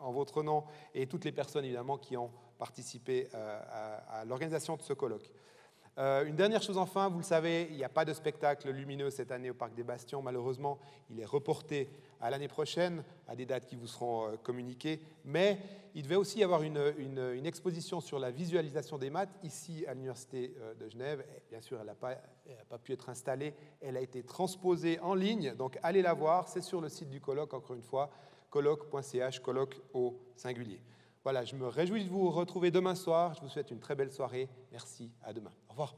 en votre nom, et toutes les personnes, évidemment, qui ont participé à l'organisation de ce colloque. Une dernière chose enfin, vous le savez, il n'y a pas de spectacle lumineux cette année au Parc des Bastions. Malheureusement, il est reporté à l'année prochaine, à des dates qui vous seront communiquées. Mais il devait aussi y avoir une exposition sur la visualisation des maths ici à l'Université de Genève. Et bien sûr, elle n'a pas pu être installée. Elle a été transposée en ligne. Donc, allez la voir. C'est sur le site du colloque, encore une fois, colloque.ch, colloque au singulier. Voilà, je me réjouis de vous retrouver demain soir. Je vous souhaite une très belle soirée. Merci, à demain. Au revoir.